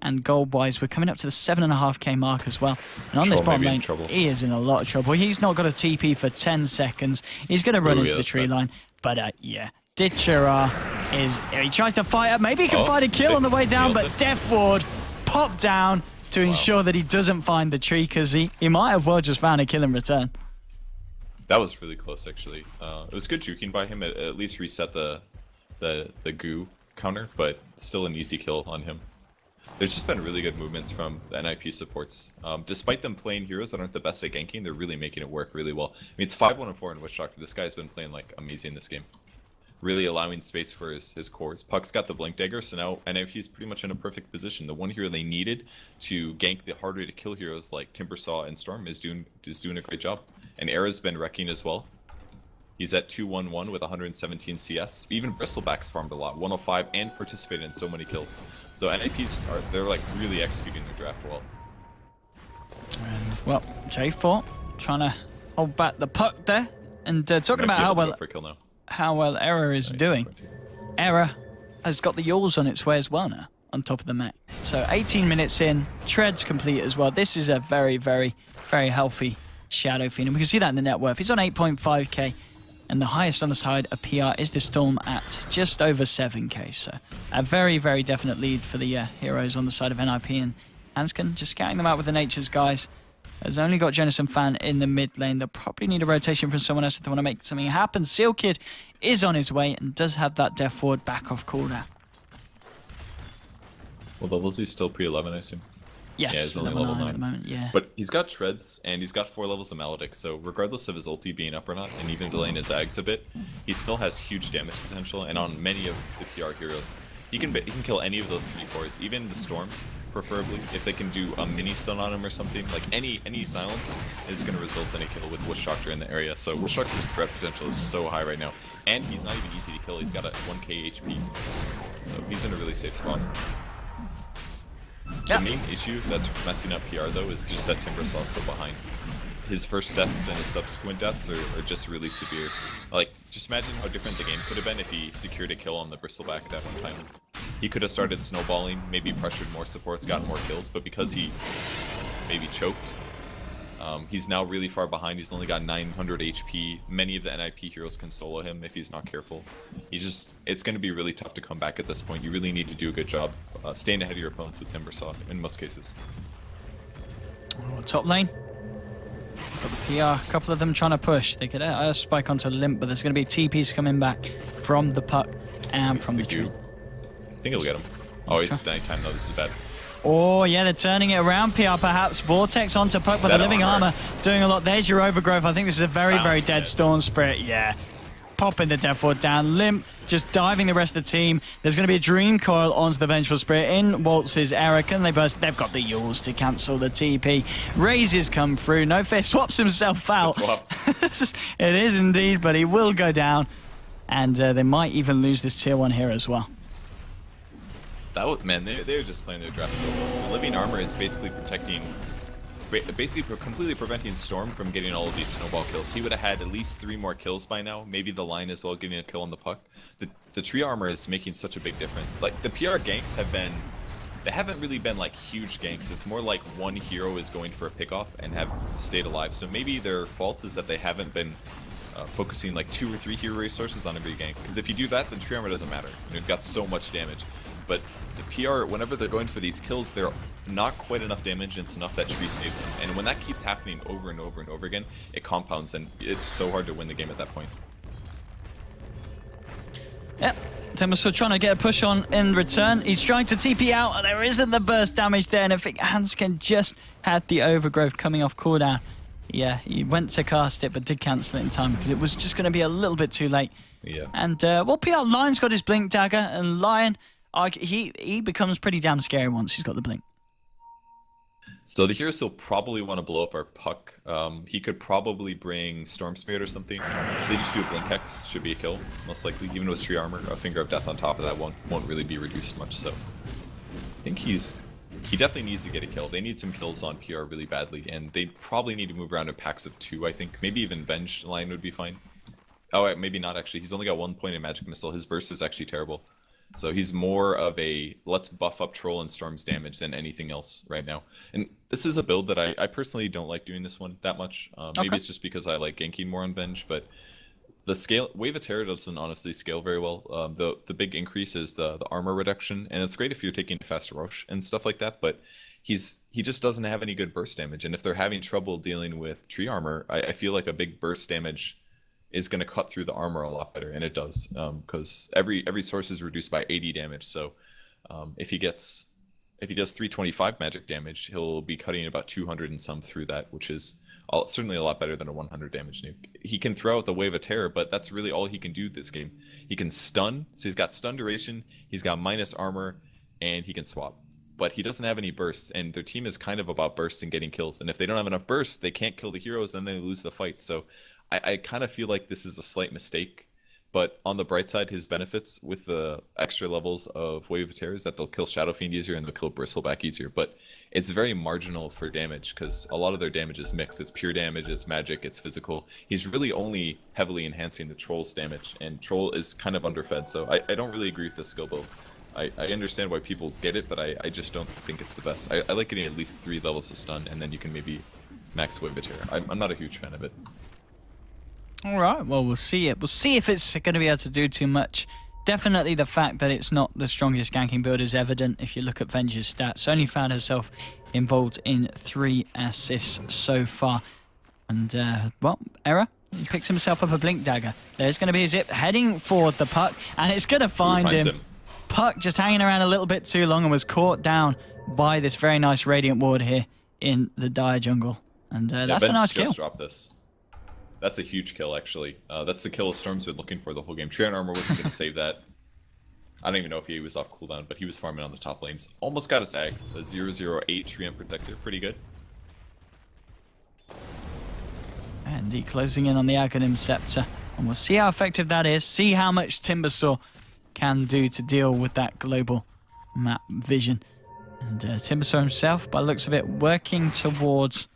And gold-wise, we're coming up to the 7.5k mark as well. And on this bottom lane, he is in a lot of trouble. He's not got a TP for 10 seconds. He's going to run into the tree line. But yeah, Ditchera he tries to fight up. Maybe he can find a kill on the way down, but Death Ward popped down to ensure that he doesn't find the tree, because he might have well just found a kill in return. That was really close, actually. It was good juking by him. It at least reset the goo counter, but still an easy kill on him. There's just been really good movements from the NiP supports. Despite them playing heroes that aren't the best at ganking, they're really making it work really well. I mean, it's 5-1-4 in Witch Doctor. This guy's been playing like amazing this game. Really allowing space for his cores. Puck's got the Blink Dagger, so now NiP's pretty much in a perfect position. The one hero they needed to gank the harder to kill heroes like Timbersaw and Storm is doing a great job. And Era's been wrecking as well. He's at 2-1-1 with 117 CS. Even Bristleback's farmed a lot, 105, and participated in so many kills. So they're like really executing their draft well. And well, J4 trying to hold back the Puck there, and talking about how well Era is doing. Era has got the Yawls on its way as well now, on top of the mech. So 18 minutes in, Tread's complete as well. This is a very, very, very healthy Shadow Fiend, and we can see that in the net worth. He's on 8.5k, And the highest on the side of PR is the Storm at just over 7k. So a very, very definite lead for the heroes on the side of NiP. And Hanskin just scouting them out with the Nature's guys. Has only got Jonas and Fan in the mid lane. They'll probably need a rotation from someone else if they want to make something happen. Seal Kid is on his way and does have that death ward back off cooldown. Well, levels he's still pre-11, I assume. Yes, yeah, he's only level 9 at the moment, yeah. But he's got Treads, and he's got 4 levels of Maledict, so regardless of his ulti being up or not, and even delaying his Ags a bit, he still has huge damage potential, and on many of the PR heroes, he can kill any of those 3 cores, even the Storm, preferably, if they can do a mini stun on him or something. Like, any silence is going to result in a kill with Witch Doctor in the area, so Witch Doctor's threat potential is so high right now, and he's not even easy to kill. He's got a 1k HP, so he's in a really safe spot. Yep. The main issue that's messing up PR though is just that Timbersaw's so behind. His first deaths and his subsequent deaths are just really severe. Like, just imagine how different the game could have been if he secured a kill on the Bristleback that one time. He could have started snowballing, maybe pressured more supports, gotten more kills, but because he maybe choked, he's now really far behind. He's only got 900 HP. Many of the NiP heroes can solo him if he's not careful. It's going to be really tough to come back at this point. You really need to do a good job staying ahead of your opponents with Timbersaw in most cases. Oh, top lane. Got the PR, a couple of them trying to push. They could spike onto Limp, but there's going to be TPs coming back from the puck and from the tree. I think he'll get him. Oh, he's nighttime though. This is bad. Oh, yeah, they're turning it around. PR perhaps. Vortex onto Puck, but the living armor doing a lot. There's your overgrowth. I think this is a very, very dead Storm Spirit. Yeah. Popping the death ward down. Limp just diving the rest of the team. There's going to be a Dream Coil onto the Vengeful Spirit. In waltzes Eric, and they've got the Yules to cancel the TP. Raises come through. No Fear swaps himself out. It is indeed, but he will go down. And they might even lose this tier 1 here as well. That was, man, they're just playing their draft so well. The living armor is basically completely preventing Storm from getting all of these snowball kills. He would have had at least 3 more kills by now, maybe the line as well, getting a kill on the puck. The tree armor is making such a big difference. Like, the PR ganks they haven't really been like huge ganks. It's more like one hero is going for a pickoff and have stayed alive. So maybe their fault is that they haven't been focusing like 2 or 3 hero resources on every gank. Because if you do that, then tree armor doesn't matter. You've got so much damage. But the PR, whenever they're going for these kills, they're not quite enough damage, and it's enough that tree saves them. And when that keeps happening over and over and over again, it compounds, and it's so hard to win the game at that point. Yep, Timber's still trying to get a push on in return. He's trying to TP out, and there isn't the burst damage there, and I think Hanskin just had the overgrowth coming off cooldown. Yeah, he went to cast it, but did cancel it in time, because it was just going to be a little bit too late. Yeah. And, well, PR Lion's got his Blink Dagger, and Lion... he becomes pretty damn scary once he's got the blink. So the heroes will probably want to blow up our puck. He could probably bring Storm Spirit or something. They just do a Blink Hex, should be a kill, most likely. Even with Tree Armor, a Finger of Death on top of that won't really be reduced much. So I think he definitely needs to get a kill. They need some kills on PR really badly, and they probably need to move around in packs of 2, I think. Maybe even Venge line would be fine. Oh, maybe not actually. He's only got 1 point in Magic Missile. His burst is actually terrible. So he's more of a let's buff up Troll and Storm's damage than anything else right now. And this is a build that I personally don't like doing this one that much. Maybe it's just because I like ganking more on Venge, but the scale Wave of Terror doesn't honestly scale very well. The big increase is the armor reduction, and it's great if you're taking a fast rush and stuff like that, but he just doesn't have any good burst damage. And if they're having trouble dealing with tree armor, I feel like a big burst damage is going to cut through the armor a lot better, and it does, because every source is reduced by 80 damage. So if he does 325 magic damage, he'll be cutting about 200 and some through that, which is certainly a lot better than a 100 damage nuke. He can throw out the Wave of Terror, but that's really all he can do this game. He can stun, so he's got stun duration, he's got minus armor, and he can swap. But he doesn't have any bursts, and their team is kind of about bursts and getting kills. And if they don't have enough bursts, they can't kill the heroes, then they lose the fight. So I kind of feel like this is a slight mistake, but on the bright side, his benefits with the extra levels of Wave of Terror is that they'll kill Shadow Fiend easier and they'll kill Bristleback easier, but it's very marginal for damage because a lot of their damage is mixed. It's pure damage, it's magic, it's physical. He's really only heavily enhancing the Troll's damage, and Troll is kind of underfed, so I don't really agree with this skill build. I understand why people get it, but I just don't think it's the best. I like getting at least 3 levels of stun, and then you can maybe max Wave of Terror. I'm not a huge fan of it. All right, well, we'll see it. We'll see if it's going to be able to do too much. Definitely the fact that it's not the strongest ganking build is evident if you look at Venge's stats. Only found herself involved in 3 assists so far. And, well, Error, he picks himself up a Blink Dagger. There's going to be a Zip heading for the Puck, and it's going to find him. Puck just hanging around a little bit too long and was caught down by this very nice Radiant Ward here in the Dire jungle. And that's a nice kill. Just dropped this. That's a huge kill, actually. That's the kill Storm's been looking for the whole game. Treant Armor wasn't going to save that. I don't even know if he was off cooldown, but he was farming on the top lanes. Almost got his Ags. A 008 Treant Protector. Pretty good. And he closing in on the Aghanim Scepter. And we'll see how effective that is. See how much Timbersaw can do to deal with that global map vision. And Timbersaw himself, by the looks of it, working towards...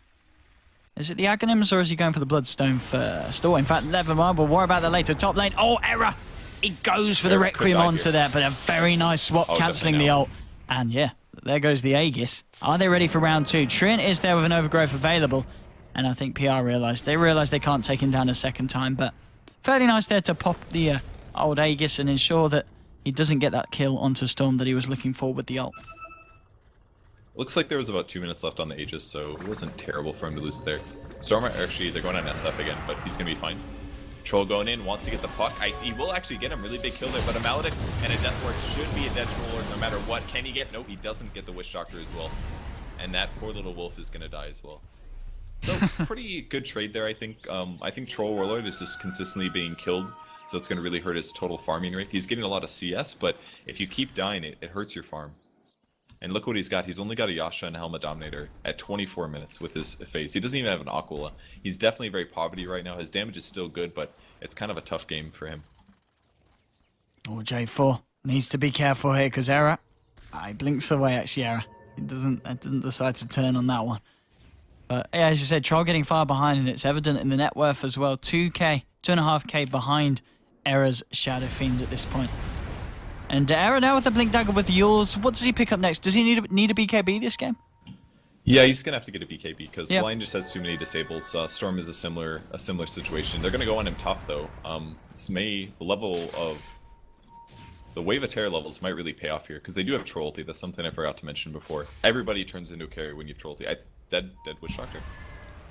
Is it the Aghanims or is he going for the Bloodstone first? Oh, in fact, never mind. We'll worry about that later. Top lane. Oh, Error! He goes for the Requiem onto there, but a very nice swap cancelling the ult. And yeah, there goes the Aegis. Are they ready for round 2? Treant is there with an Overgrowth available. And I think PR realised. They realised they can't take him down a second time, but fairly nice there to pop the old Aegis and ensure that he doesn't get that kill onto Storm that he was looking for with the ult. Looks like there was about 2 minutes left on the Aegis, so it wasn't terrible for him to lose it there. Storm, actually, they're going on SF again, but he's going to be fine. Troll going in, wants to get the puck. He will actually get him, really big kill there, but a Maledict and a Death Ward should be a dead Troll no matter what. Can he get? Nope, he doesn't get the Witch Doctor as well. And that poor little wolf is going to die as well. So, pretty good trade there, I think. I think Troll Warlord is just consistently being killed, so it's going to really hurt his total farming rate. He's getting a lot of CS, but if you keep dying, it hurts your farm. And look what he's got. He's only got a Yasha and a Helma Dominator at 24 minutes with his face. He doesn't even have an Aquila. He's definitely very poverty right now. His damage is still good, but it's kind of a tough game for him. Oh, J4 needs to be careful here because Error. He blinks away, actually, Error. He doesn't decide to turn on that one. But yeah, as you said, Troll getting far behind, and it's evident in the net worth as well. 2K, 2.5K behind Error's Shadow Fiend at this point. And Error now with the Blink Dagger with yours. What does he pick up next? Does he need a BKB this game? Yeah, he's gonna have to get a BKB because the line just has too many disables. Storm is a similar situation. They're gonna go on him top though. The level of the Wave of Terror levels might really pay off here because they do have Troll ulti. That's something I forgot to mention before. Everybody turns into a carry when you have Troll ulti. Dead Witch Doctor.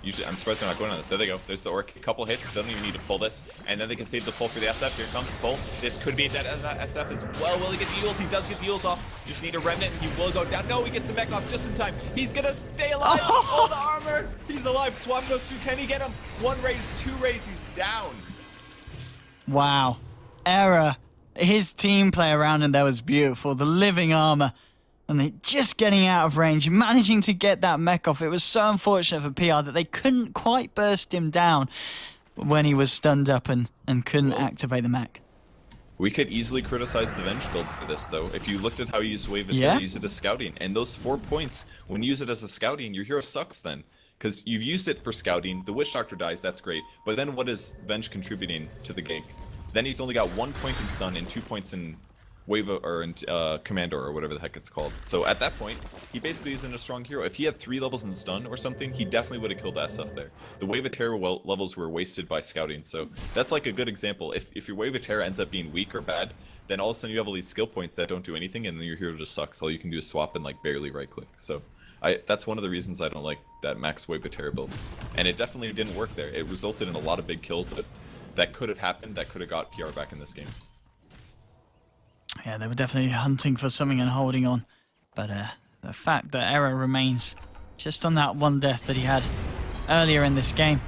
Usually, I'm surprised they're not going on this. There they go. There's the Orc. A couple hits. Doesn't even need to pull this. And then they can save the pull for the SF. Here comes pull. This could be a dead SF as well. Will he get the Eels? He does get the Eels off. Just need a Remnant and he will go down. No, he gets the mech off just in time. He's going to stay alive. Oh, the armor. He's alive. Swap goes through. Can he get him? 1 raise, 2 raise. He's down. Wow. Error. His team play around and that was beautiful. The living armor. And they just getting out of range, managing to get that mech off. It was so unfortunate for PR that they couldn't quite burst him down when he was stunned up and couldn't activate the mech. We could easily criticize the Venge build for this, though. If you looked at how you used Wave of Terror, use it as scouting. And those 4 points, when you use it as a scouting, your hero sucks then. Because you've used it for scouting, the Witch Doctor dies, that's great. But then what is Venge contributing to the gank? Then he's only got 1 point in stun and 2 points in Wave or in Commander or whatever the heck it's called. So at that point, he basically isn't a strong hero. If he had 3 levels in stun or something, he definitely would have killed SF there. The Wave of Terror levels were wasted by scouting, so that's like a good example. If your Wave of Terror ends up being weak or bad, then all of a sudden you have all these skill points that don't do anything, and then your hero just sucks. All you can do is swap and like barely right click. So that's one of the reasons I don't like that max Wave of Terror build. And it definitely didn't work there. It resulted in a lot of big kills that could have happened, that could have got PR back in this game. Yeah, they were definitely hunting for something and holding on. But the fact that Error remains just on that 1 death that he had earlier in this game.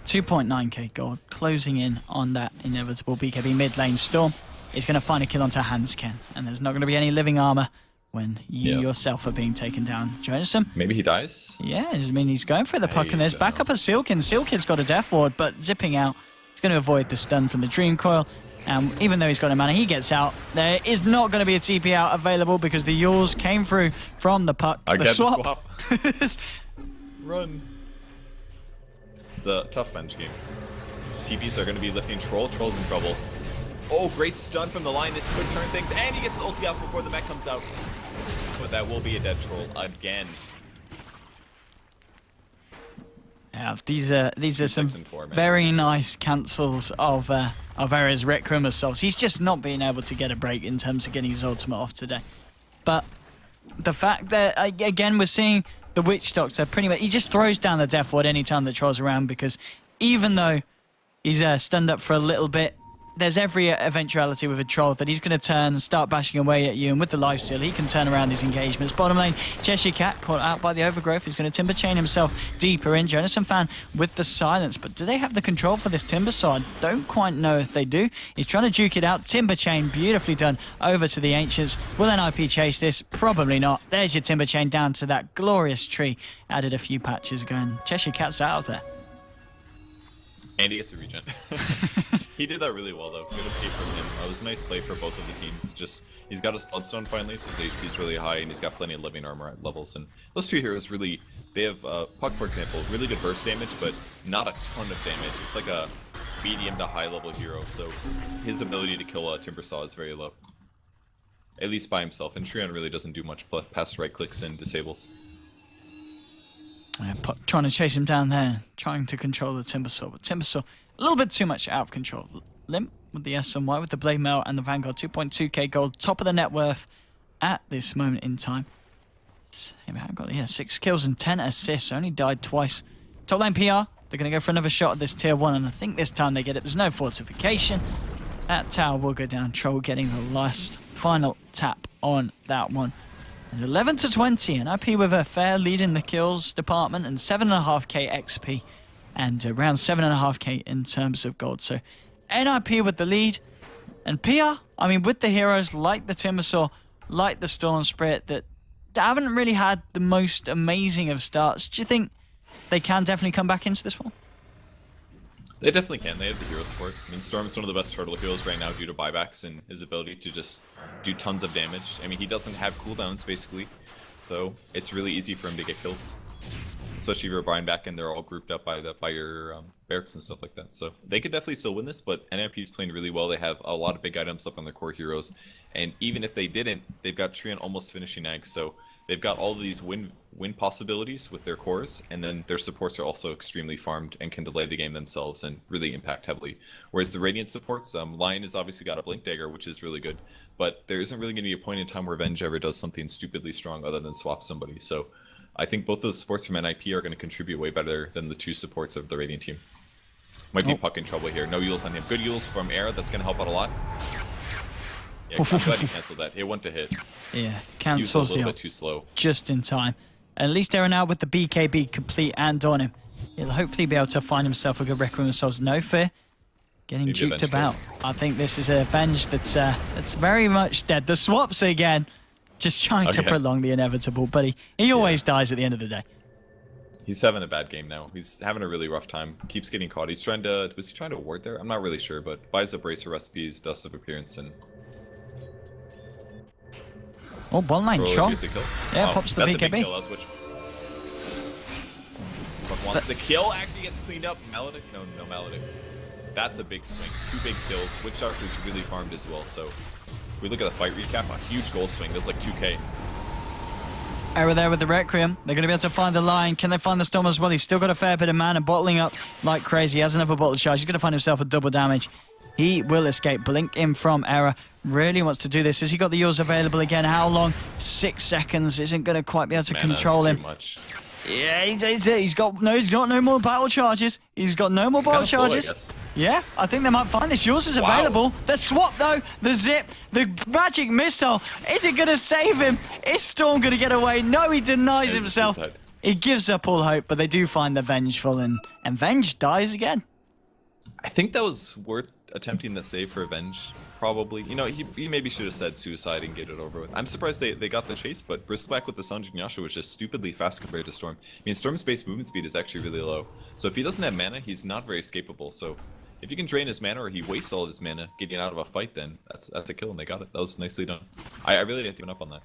2.9k gold, closing in on that inevitable BKB mid lane. Storm is going to find a kill onto Hansken. And there's not going to be any living armor when you yourself are being taken down. Jonason. Maybe he dies? Yeah, I mean, he's going for the puck, and there's backup of Silkin. Silkin's got a death ward, but zipping out. He's going to avoid the stun from the Dream Coil. And even though he's got a mana, he gets out. There is not going to be a TP out available because the Yules came through from the puck. I the get swap. the swap. Run. It's a tough bench game. TPs are going to be lifting Troll. Troll's in trouble. Oh, great stun from the line. This could turn things. And he gets the ulti out before the mech comes out. But that will be a dead Troll again. Yeah, these are some 6 and 4, man. very nice cancels of Era's Rec Room assaults. He's just not being able to get a break in terms of getting his ultimate off today. But the fact that again we're seeing the Witch Doctor pretty much he just throws down the Death Ward anytime the Troll's around, because even though he's stunned up for a little bit, there's every eventuality with a Troll that he's going to turn and start bashing away at you, and with the lifesteal he can turn around his engagements. Bottom lane, Cheshire Cat caught out by the Overgrowth. He's going to Timber Chain himself deeper in. Jonas and Fan with the silence, but do they have the control for this Timber Saw? I don't quite know if they do. He's trying to juke it out. Timber Chain, beautifully done over to the Ancients. Will NiP chase this? Probably not. There's your Timber Chain down to that glorious tree. Added a few patches ago, and Cheshire Cat's out of there. And he gets a regen. He did that really well, though. Good escape from him. It was a nice play for both of the teams. Just he's got his Bloodstone finally, so his HP is really high, and he's got plenty of living armor at levels. And those two heroes really, they have Puck, for example, really good burst damage, but not a ton of damage. It's like a medium to high level hero, so his ability to kill a Timbersaw is very low, at least by himself. And Treon really doesn't do much past right clicks and disables. Puck trying to chase him down there, trying to control the Timbersaw, but Timbersaw a little bit too much out of control. Limp with the SMY, with the Blade Mail and the Vanguard, 2.2k gold, top of the net worth at this moment in time. Vanguard, yeah, 6 kills and 10 assists, only died twice. Top lane PR, they're going to go for another shot at this tier 1, and I think this time they get it. There's no fortification. That tower will go down. Troll getting the last final tap on that one. And 11 to 20, and NiP with a fair lead in the kills department, and 7.5k XP, and around 7.5k in terms of gold. So NiP with the lead, and PR, I mean, with the heroes like the Timbersaw, like the Storm Spirit, that haven't really had the most amazing of starts. Do you think they can definitely come back into this one? They definitely can. They have the hero support. I mean, Storm's one of the best turtle heroes right now due to buybacks and his ability to just do tons of damage. I mean, he doesn't have cooldowns, basically, so it's really easy for him to get kills. Especially if you're buying back and they're all grouped up by your barracks and stuff like that. So they could definitely still win this, but NiP is playing really well. They have a lot of big items up on their core heroes, and even if they didn't, they've got Treon almost finishing eggs, so they've got all of these win possibilities with their cores, and then their supports are also extremely farmed and can delay the game themselves and really impact heavily. Whereas the Radiant supports, Lion has obviously got a Blink Dagger, which is really good, but there isn't really going to be a point in time where Venge ever does something stupidly strong other than swap somebody. So I think both of the supports from NiP are going to contribute way better than the two supports of the Radiant team. Might be Puck in trouble here. No Yules on him. Good Yules from Era. That's going to help out a lot. Yeah, I'm glad he canceled that. It went to hit. Yeah, He was a cancels little the bit too slow. just in time. At least Era now with the BKB complete and on him. He'll hopefully be able to find himself a good Rec Room of Souls. No fear. Getting Maybe juked about. I think this is a Venge that's very much dead. The swaps again. Just trying to prolong the inevitable, but he always dies at the end of the day. He's having a bad game now. He's having a really rough time. Keeps getting caught. He's trying to... Was he trying to ward there? I'm not really sure, but buys up Bracer recipes, Dust of Appearance, and... Oh, bottom lane, Troll. Gets a kill. Yeah, pops the that's BKB. A big kill. That's which... Puck wants the kill. Actually gets cleaned up. Maledict? No Maledict. That's a big swing. 2 big kills. Witch Doctor's really farmed as well, so... We look at the fight recap, a huge gold swing. There's like 2k. Era there with the Requiem. They're going to be able to find the line. Can they find the Storm as well? He's still got a fair bit of mana, bottling up like crazy. He has another bottle charge. He's going to find himself a double damage. He will escape. Blink in from Era. Really wants to do this. Has he got the Yules available again? How long? 6 seconds. Isn't going to quite be able to control him. Too much. Yeah, he's got no more battle charges. He's got no more battle charges. Slow, yeah, I think they might find this. Yours is available. The swap though, the zip, the magic missile. Is it going to save him? Is Storm going to get away? No, he denies himself. He gives up all hope, but they do find the Vengeful, and Venge dies again. I think that was worth attempting the save for Venge. Probably. You know, he maybe should have said suicide and get it over with. I'm surprised they got the chase, but Bristleback with the Sanjin Yasha was just stupidly fast compared to Storm. I mean, Storm's base movement speed is actually really low. So if he doesn't have mana, he's not very escapable. So if you can drain his mana or he wastes all of his mana getting out of a fight, then that's a kill and they got it. That was nicely done. I really didn't think up on that.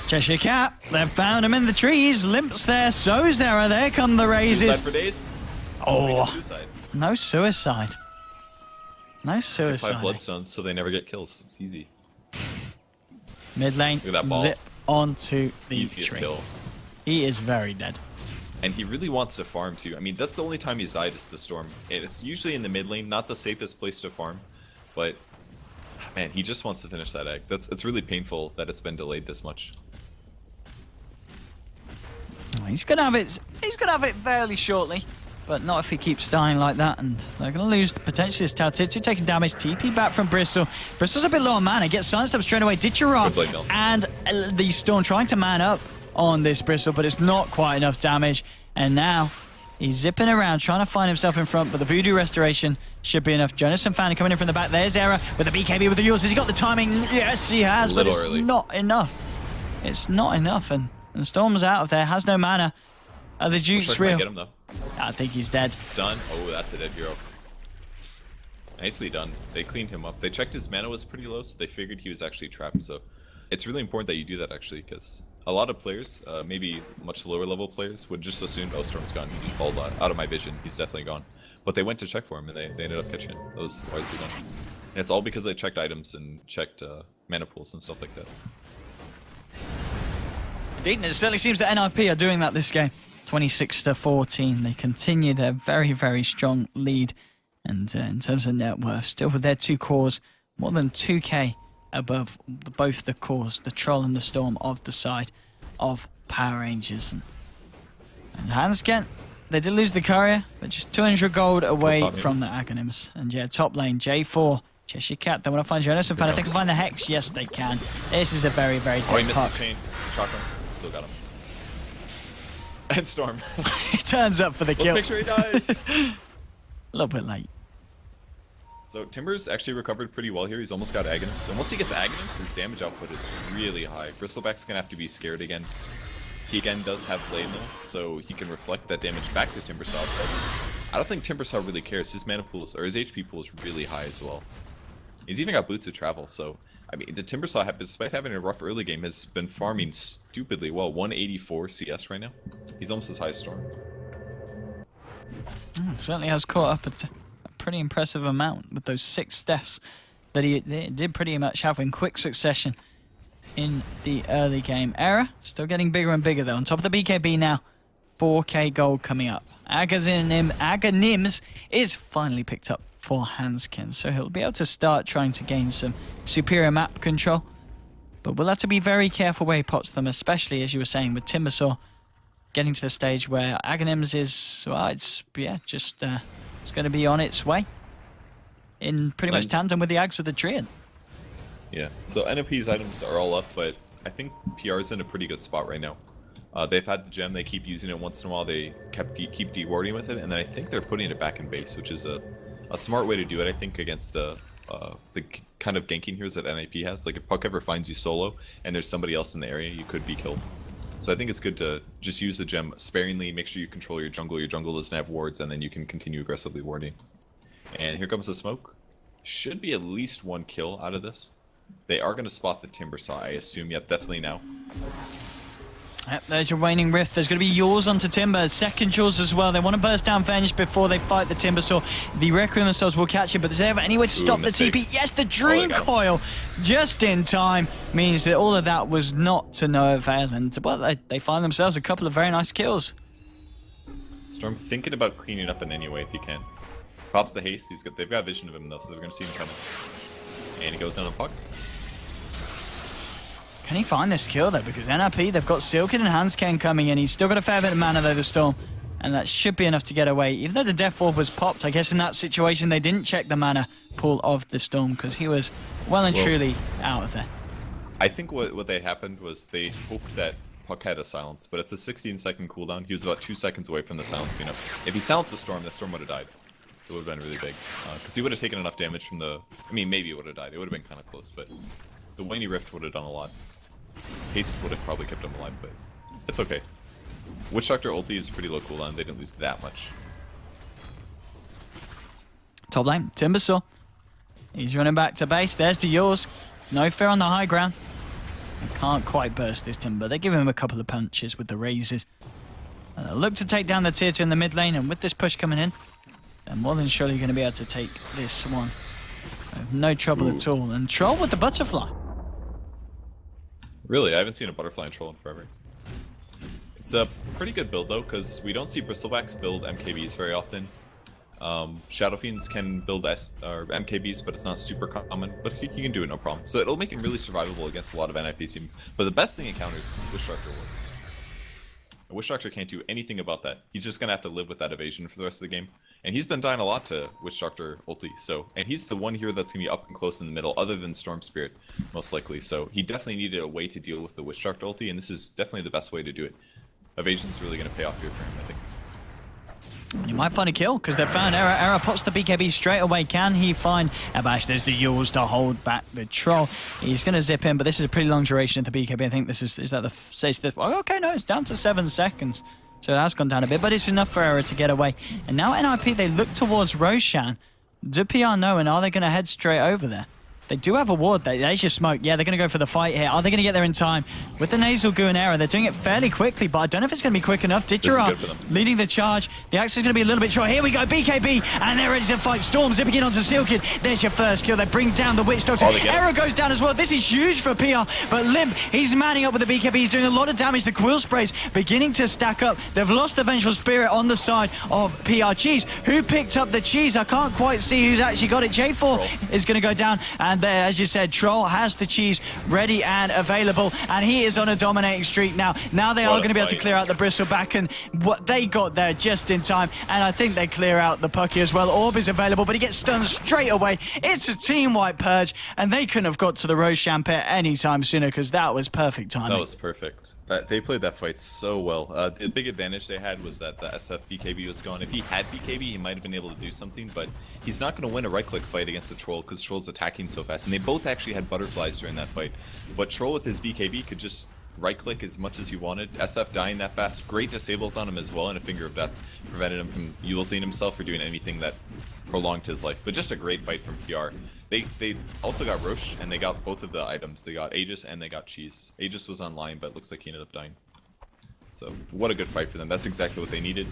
Cheshire Cat, they've found him in the trees. Limp's there, so's Era. There come the raises. Suicide for days? Oh, suicide. No suicide. No suicide. 5 bloodstones so they never get kills. It's easy. Mid lane, Look at that ball. zip onto the Easiest tree. kill. He is very dead. And he really wants to farm too. I mean, that's the only time he's died is the Storm. And it's usually in the mid lane, not the safest place to farm. But, man, he just wants to finish that egg. It's really painful that it's been delayed this much. He's gonna have it. He's gonna have it fairly shortly, but not if he keeps dying like that. And they're gonna lose potentially this Tautitsu taking damage. TP back from Bristle. Bristle's a bit low on mana. Gets silenced up straight away. Ditcheron and the Storm trying to man up on this Bristle, but it's not quite enough damage. And now he's zipping around trying to find himself in front, but the Voodoo Restoration should be enough. Jonas and Fanny coming in from the back. There's Era with the BKB with the Yules. Has he got the timing? Yes, he has, but it's not enough. It's not enough, and Storm's out of there, has no mana. The Duke's real. Get him, though. I think he's dead. Stun. Oh, that's a dead hero. Nicely done. They cleaned him up. They checked his mana was pretty low, so they figured he was actually trapped. So it's really important that you do that, actually, because a lot of players, maybe much lower level players, would just assume, oh, Storm's gone. He fall out of my vision. He's definitely gone. But they went to check for him, and they ended up catching him. That was wisely done. And it's all because they checked items and checked mana pools and stuff like that. Indeed, it certainly seems that NiP are doing that this game. 26-14. They continue their very, very strong lead. And in terms of net worth, still with their 2 cores, more than 2k above both the cores, the Troll and the Storm of the side of Power Rangers. And Hansken, they did lose the Courier, but just 200 gold away from the Aghanims. And yeah, top lane, J4. Cheshire Cat, they want to find Jonas and Fan. They can find the Hex. Yes, they can. This is a very, very he missed the chain. Shock him. Still got him. And Storm. He turns up for the kill. Let's make sure he dies. A little bit late. So Timber's actually recovered pretty well here. He's almost got Aghanims. And once he gets Aghanims, his damage output is really high. Bristleback's going to have to be scared again. He again does have Blade Mill, so he can reflect that damage back to Timbersaw. But I don't think Timbersaw really cares. His mana pools, or his HP pool is really high as well. He's even got Boots of Travel, so I mean, the Timbersaw, despite having a rough early game, has been farming stupidly well. 184 CS right now. He's almost as high as Storm. Certainly has caught up a pretty impressive amount with those 6 deaths that he did pretty much have in quick succession in the early game. Era still getting bigger and bigger though. On top of the BKB now, 4k gold coming up. Aghanims is finally picked up for Hansken, so he'll be able to start trying to gain some superior map control. But we'll have to be very careful where he pots them, especially as you were saying with Timbersaw getting to the stage where Aghanims is, well, it's going to be on its way in pretty much tandem with the Ags of the Treant. Yeah, so NOP's items are all up, but I think PR's in a pretty good spot right now. They've had the gem, they keep using it once in a while, they keep dewarding with it, and then I think they're putting it back in base, which is a smart way to do it, I think, against the kind of ganking heroes that NiP has. Like, if Puck ever finds you solo and there's somebody else in the area, you could be killed. So I think it's good to just use the gem sparingly, make sure you control your jungle doesn't have wards, and then you can continue aggressively warding. And here comes the smoke. Should be at least 1 kill out of this. They are going to spot the Timbersaw, I assume. Yep, definitely now. Yep, there's your Waning Rift. There's going to be yours onto Timber. Second yours as well. They want to burst down Venge before they fight the Timbersaw. The Requiem themselves will catch it, but does they have any way to stop the TP? Yes, the Dream Coil just in time means that all of that was not to no avail. And, well, they find themselves a couple of very nice kills. Storm thinking about cleaning up in any way if you can. Pops the haste. They've got vision of him, though, so they're going to see him coming. And he goes down on Puck. Can he find this kill though? Because NiP, they've got Silken and Hansken coming in. He's still got a fair bit of mana though, the Storm. And that should be enough to get away. Even though the Death Orb was popped, I guess in that situation they didn't check the mana pool of the Storm because he was well and truly out of there. I think what they happened was they hoped that Puck had a silence, but it's a 16-second cooldown. He was about 2 seconds away from the silence cleanup. If he silenced the Storm would have died. It would have been really big. Because he would have taken enough damage from the... I mean, maybe it would have died. It would have been kind of close, but the Waning Rift would have done a lot. Haste would have probably kept him alive, but it's okay. Witch Doctor ulti is pretty low cooldown. They didn't lose that much. Top lane, Timbersaw. He's running back to base. There's the yours. No fear on the high ground. They can't quite burst this Timber. They give him a couple of punches with the razors. And they'll look to take down the tier 2 in the mid lane, and with this push coming in, they're more than surely going to be able to take this one. No trouble at all. And Troll with the butterfly. Really? I haven't seen a butterfly and Troll in forever. It's a pretty good build though, because we don't see Bristlebacks build MKBs very often. Shadow Fiends can build or MKBs, but it's not super common. But he can do it no problem. So it'll make him really survivable against a lot of NiP teams. But the best thing he counters is Witch Doctor works. A Witch Doctor can't do anything about that. He's just gonna have to live with that evasion for the rest of the game. And he's been dying a lot to Witch Doctor ulti. So, and he's the one hero that's gonna be up and close in the middle, other than Storm Spirit, most likely. So he definitely needed a way to deal with the Witch Doctor ulti, and this is definitely the best way to do it. Evasion's really gonna pay off here for him, I think. You might find a kill, because they found Era. Era pops the BKB straight away. Can he find Abash? There's the Yules to hold back the troll. He's going to zip in, but this is a pretty long duration of the BKB. I think this is that the... Says this, oh, okay, no, it's down to 7 seconds. So that's gone down a bit, but it's enough for Era to get away. And now NiP, they look towards Roshan. Do PR know, and are they going to head straight over there? They do have a ward. There's your smoke. Yeah, they're going to go for the fight here. Are they going to get there in time? With the nasal goo and Era, they're doing it fairly quickly, but I don't know if it's going to be quick enough. Ditchera leading the charge. The axe is going to be a little bit short. Here we go, BKB, and they're ready to fight. Storm zipping in onto Sealkid. There's your first kill. They bring down the Witch Doctor. Era goes down as well. This is huge for PR, but Limp, he's manning up with the BKB. He's doing a lot of damage. The Quill Sprays beginning to stack up. They've lost the Vengeful Spirit on the side of PR. Cheese, who picked up the cheese? I can't quite see who's actually got it. J4 is going to go down, and there, as you said, Troll has the cheese ready and available, and he is on a dominating streak now. Now they are going to be able to clear out the Bristleback, and what they got there just in time, and I think they clear out the Pucky as well. Orb is available, but he gets stunned straight away. It's a team-wide Purge, and they couldn't have got to the Roshan pit anytime sooner, because that was perfect timing. That was perfect. They played that fight so well. The big advantage they had was that the SF BKB was gone. If he had BKB, he might have been able to do something, but he's not going to win a right-click fight against a Troll, because Troll's attacking so fast, and they both actually had butterflies during that fight. But Troll with his BKB could just right-click as much as he wanted. SF dying that fast, great disables on him as well, and a Finger of Death prevented him from Yule'ing himself or doing anything that prolonged his life. But just a great fight from PR. They also got Roche, and they got both of the items. They got Aegis and they got Cheese. Aegis was online, but it looks like he ended up dying. So what a good fight for them. That's exactly what they needed.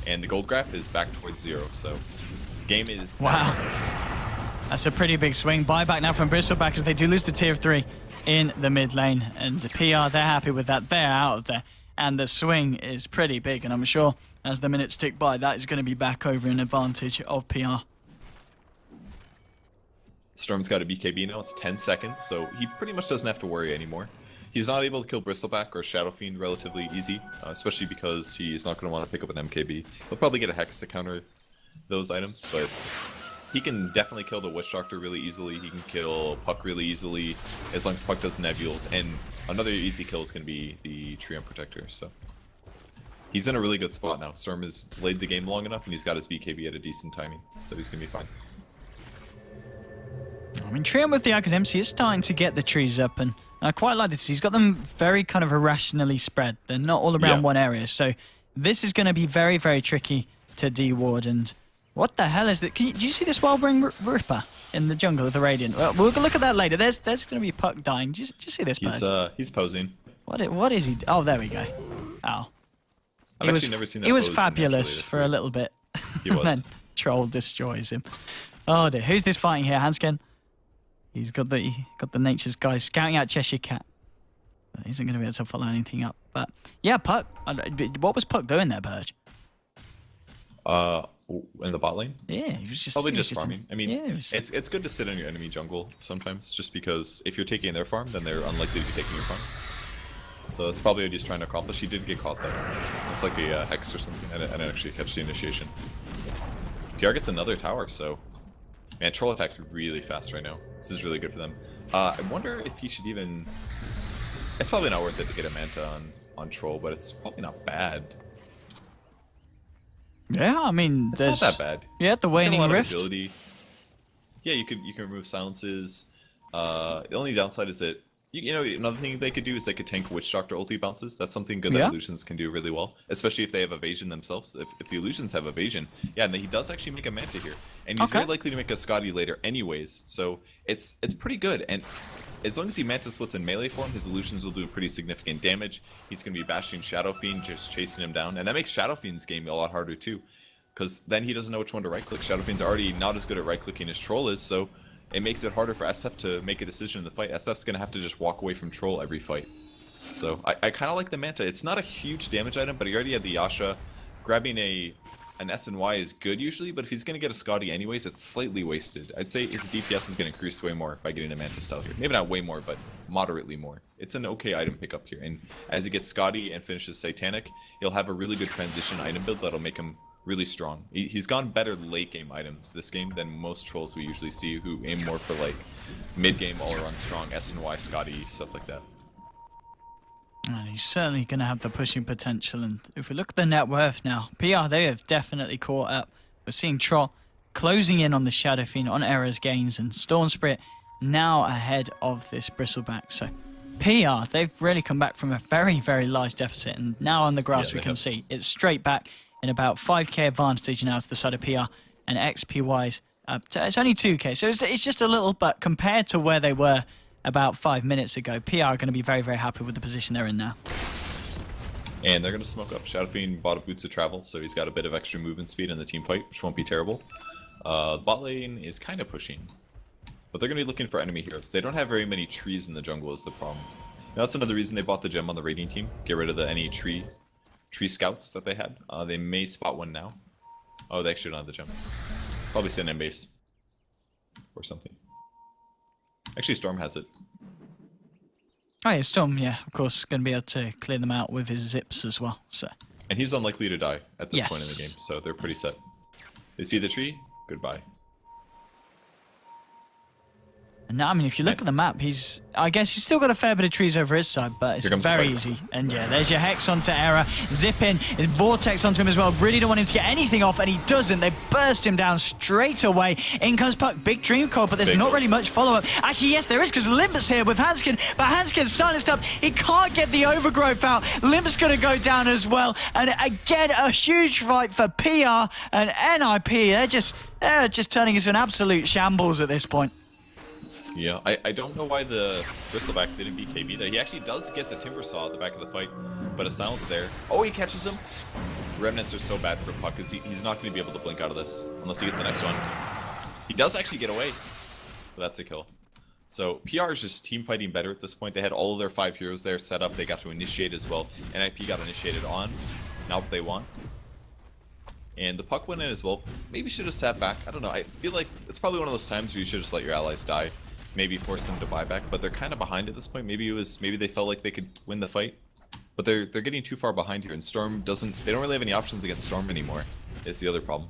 And the gold graph is back towards 0, so game is... Wow. That's a pretty big swing. Buyback now from Bristleback as they do lose the tier 3 in the mid lane. And the PR, they're happy with that. They're out of there. And the swing is pretty big. And I'm sure as the minutes tick by, that is going to be back over in advantage of PR. Storm's got a BKB now. It's 10 seconds, so he pretty much doesn't have to worry anymore. He's not able to kill Bristleback or Shadow Fiend relatively easy, especially because he's not going to want to pick up an MKB. He'll probably get a Hex to counter those items, but he can definitely kill the Witch Doctor really easily. He can kill Puck really easily, as long as Puck doesn't have Yules. And another easy kill is going to be the Treant Protector, so... He's in a really good spot now. Storm has played the game long enough, and he's got his BKB at a decent timing, so he's going to be fine. I mean, Treant with the Academics, he is starting to get the trees up, and I quite like this. He's got them very kind of irrationally spread. They're not all around one area, so this is going to be very, very tricky to de-ward. And what the hell is that? Do you see this Wildbring Ripper in the jungle with the Radiant? Well, we'll look at that later. There's going to be Puck dying. Do you see this bird? He's posing. What is he? Oh, there we go. Oh. I've actually never seen that. He was fabulous for a little bit. He was. And then Troll destroys him. Oh dear. Who's this fighting here? Hanskin? He's got the Nature's guys scouting out Cheshire Cat. He isn't going to be able to follow anything up. But yeah, Puck. What was Puck doing there, Purge? In the bot lane? Yeah, he was just probably just farming. I mean, yeah, it's good to sit on your enemy jungle sometimes, just because if you're taking their farm, then they're unlikely to be taking your farm. So that's probably what he's trying to accomplish. He did get caught though. It's like a Hex or something. I didn't actually catch the initiation. PR gets another tower, so... Man, Troll attacks really fast right now. This is really good for them. I wonder if he should even... It's probably not worth it to get a Manta on Troll, but it's probably not bad. Yeah, I mean... It's not that bad. Yeah, the Waning Rift. Agility. Yeah, you can remove silences. The only downside is that... You know, another thing they could do is they could tank Witch Doctor ulti bounces. That's something good that Illusions can do really well, especially if they have evasion themselves. If the Illusions have evasion, yeah, and he does actually make a Manta here, and he's very likely to make a Scotty later anyways. So it's pretty good, and as long as he Manta splits in melee form, his Illusions will do pretty significant damage. He's going to be bashing Shadow Fiend, just chasing him down, and that makes Shadow Fiend's game a lot harder too, because then he doesn't know which one to right-click. Shadow Fiend's already not as good at right-clicking as Troll is, so it makes it harder for SF to make a decision in the fight. SF's going to have to just walk away from Troll every fight. So I kind of like the Manta. It's not a huge damage item, but he already had the Yasha. Grabbing an SNY is good usually, but if he's going to get a Scotty anyways, it's slightly wasted. I'd say his DPS is going to increase way more by getting a Manta style here. Maybe not way more, but moderately more. It's an okay item pickup here, and as he gets Scotty and finishes Satanic, he'll have a really good transition item build that'll make him really strong. He's gone better late game items this game than most trolls we usually see who aim more for like mid game all around strong SNY, Scotty, stuff like that. And he's certainly going to have the pushing potential. And if we look at the net worth now, PR, they have definitely caught up. We're seeing Trot closing in on the Shadow Fiend on Error's gains, and Storm Spirit now ahead of this Bristleback. So PR, they've really come back from a very, very large deficit. And now on the grass, we can see it's straight back in about 5k advantage now to the side of PR. And XP-wise, it's only 2k. So it's just a little, but compared to where they were about 5 minutes ago, PR are going to be very, very happy with the position they're in now. And they're going to smoke up. Shadow Fiend bought a Boots of Travel, so he's got a bit of extra movement speed in the team fight, which won't be terrible. Bot lane is kind of pushing, but they're going to be looking for enemy heroes. They don't have very many trees in the jungle is the problem. Now, that's another reason they bought the gem on the raiding team. Get rid of any tree scouts that they had. They may spot one now. Oh, they actually don't have the gem. Probably send in base or something. Actually, Storm has it. Oh yeah, Storm, yeah, of course, going to be able to clear them out with his zips as well. So. And he's unlikely to die at this point in the game, so they're pretty set. They see the tree, goodbye. And now, I mean, if you look at the map, I guess he's still got a fair bit of trees over his side, but it's very easy. And yeah, there's your Hex onto Error. Zip in, his Vortex onto him as well. Really don't want him to get anything off, and he doesn't. They burst him down straight away. In comes Puck, big Dream Coil, but there's not really much follow-up. Actually, yes, there is, because Limp's here with Hanskin, but Hanskin's silenced up. He can't get the overgrowth out. Limp's going to go down as well. And again, a huge fight for PR and NiP. They're just turning into an absolute shambles at this point. Yeah, I don't know why the Bristleback didn't beat KB there. He actually does get the Timber Saw at the back of the fight, but a silence there. Oh, he catches him. Remnants are so bad for Puck because he's not going to be able to blink out of this unless he gets the next one. He does actually get away, but that's a kill. So PR is just team fighting better at this point. They had all of their 5 heroes there set up. They got to initiate as well. NiP got initiated on. Now what they want. And the Puck went in as well. Maybe should have sat back. I don't know. I feel like it's probably one of those times where you should just let your allies die. Maybe force them to buy back, but they're kind of behind at this point. Maybe they felt like they could win the fight, but they're getting too far behind here. And Storm they don't really have any options against Storm anymore. Is the other problem.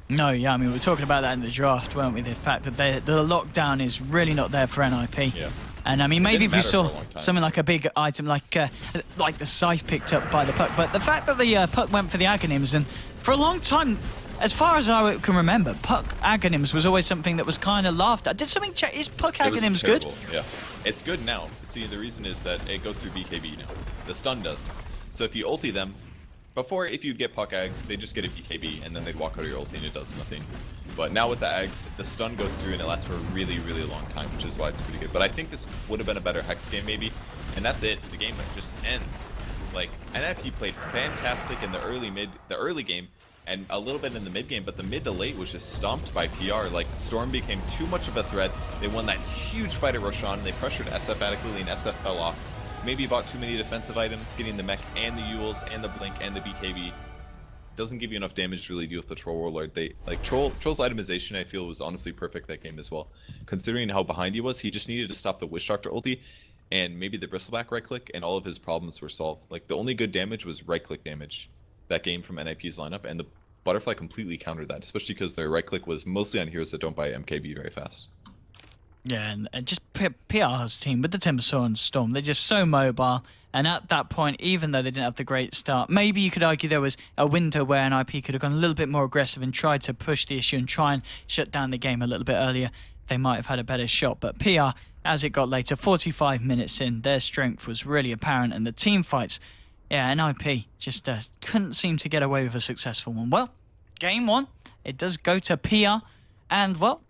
No, yeah, I mean we were talking about that in the draft, weren't we? The fact that the lockdown is really not there for NiP. Yeah. And I mean maybe if you saw something like a big item like the Scythe picked up by the Puck, but the fact that the Puck went for the Aghanims, and for a long time, as far as I can remember, Puck Aghanims was always something that was kind of laughed at. Did something check? Is Puck Aghanims good? Yeah, it's good now. See, the reason is that it goes through BKB now. The stun does. So if you ulti them, before if you'd get Puck Ags, they just get a BKB and then they'd walk out of your ulti and it does nothing. But now with the Ags, the stun goes through and it lasts for a really, really long time, which is why it's pretty good. But I think this would have been a better Hex game maybe, and that's it. The game just ends. Like NiP played fantastic in the early game. And a little bit in the mid game, but the mid to late was just stomped by PR. Like Storm became too much of a threat. They won that huge fight at Roshan. They pressured SF adequately, and SF fell off. Maybe bought too many defensive items, getting the mech and the Yules and the blink and the BKB. Doesn't give you enough damage to really deal with the Troll Warlord. Troll's itemization, I feel, was honestly perfect that game as well. Considering how behind he was, he just needed to stop the Witch Doctor ulti, and maybe the Bristleback right click, and all of his problems were solved. Like the only good damage was right click damage that game from NiP's lineup, and the Butterfly completely countered that, especially because their right click was mostly on heroes that don't buy MKB very fast. Yeah, and just PR's team with the Timbersaw and Storm, they're just so mobile. And at that point, even though they didn't have the great start, maybe you could argue there was a window where NiP could have gone a little bit more aggressive and tried to push the issue and try and shut down the game a little bit earlier. They might have had a better shot. But PR, as it got later, 45 minutes in, their strength was really apparent. And the team fights, yeah, NiP just couldn't seem to get away with a successful one. Well, game one, it does go to PR. And, well,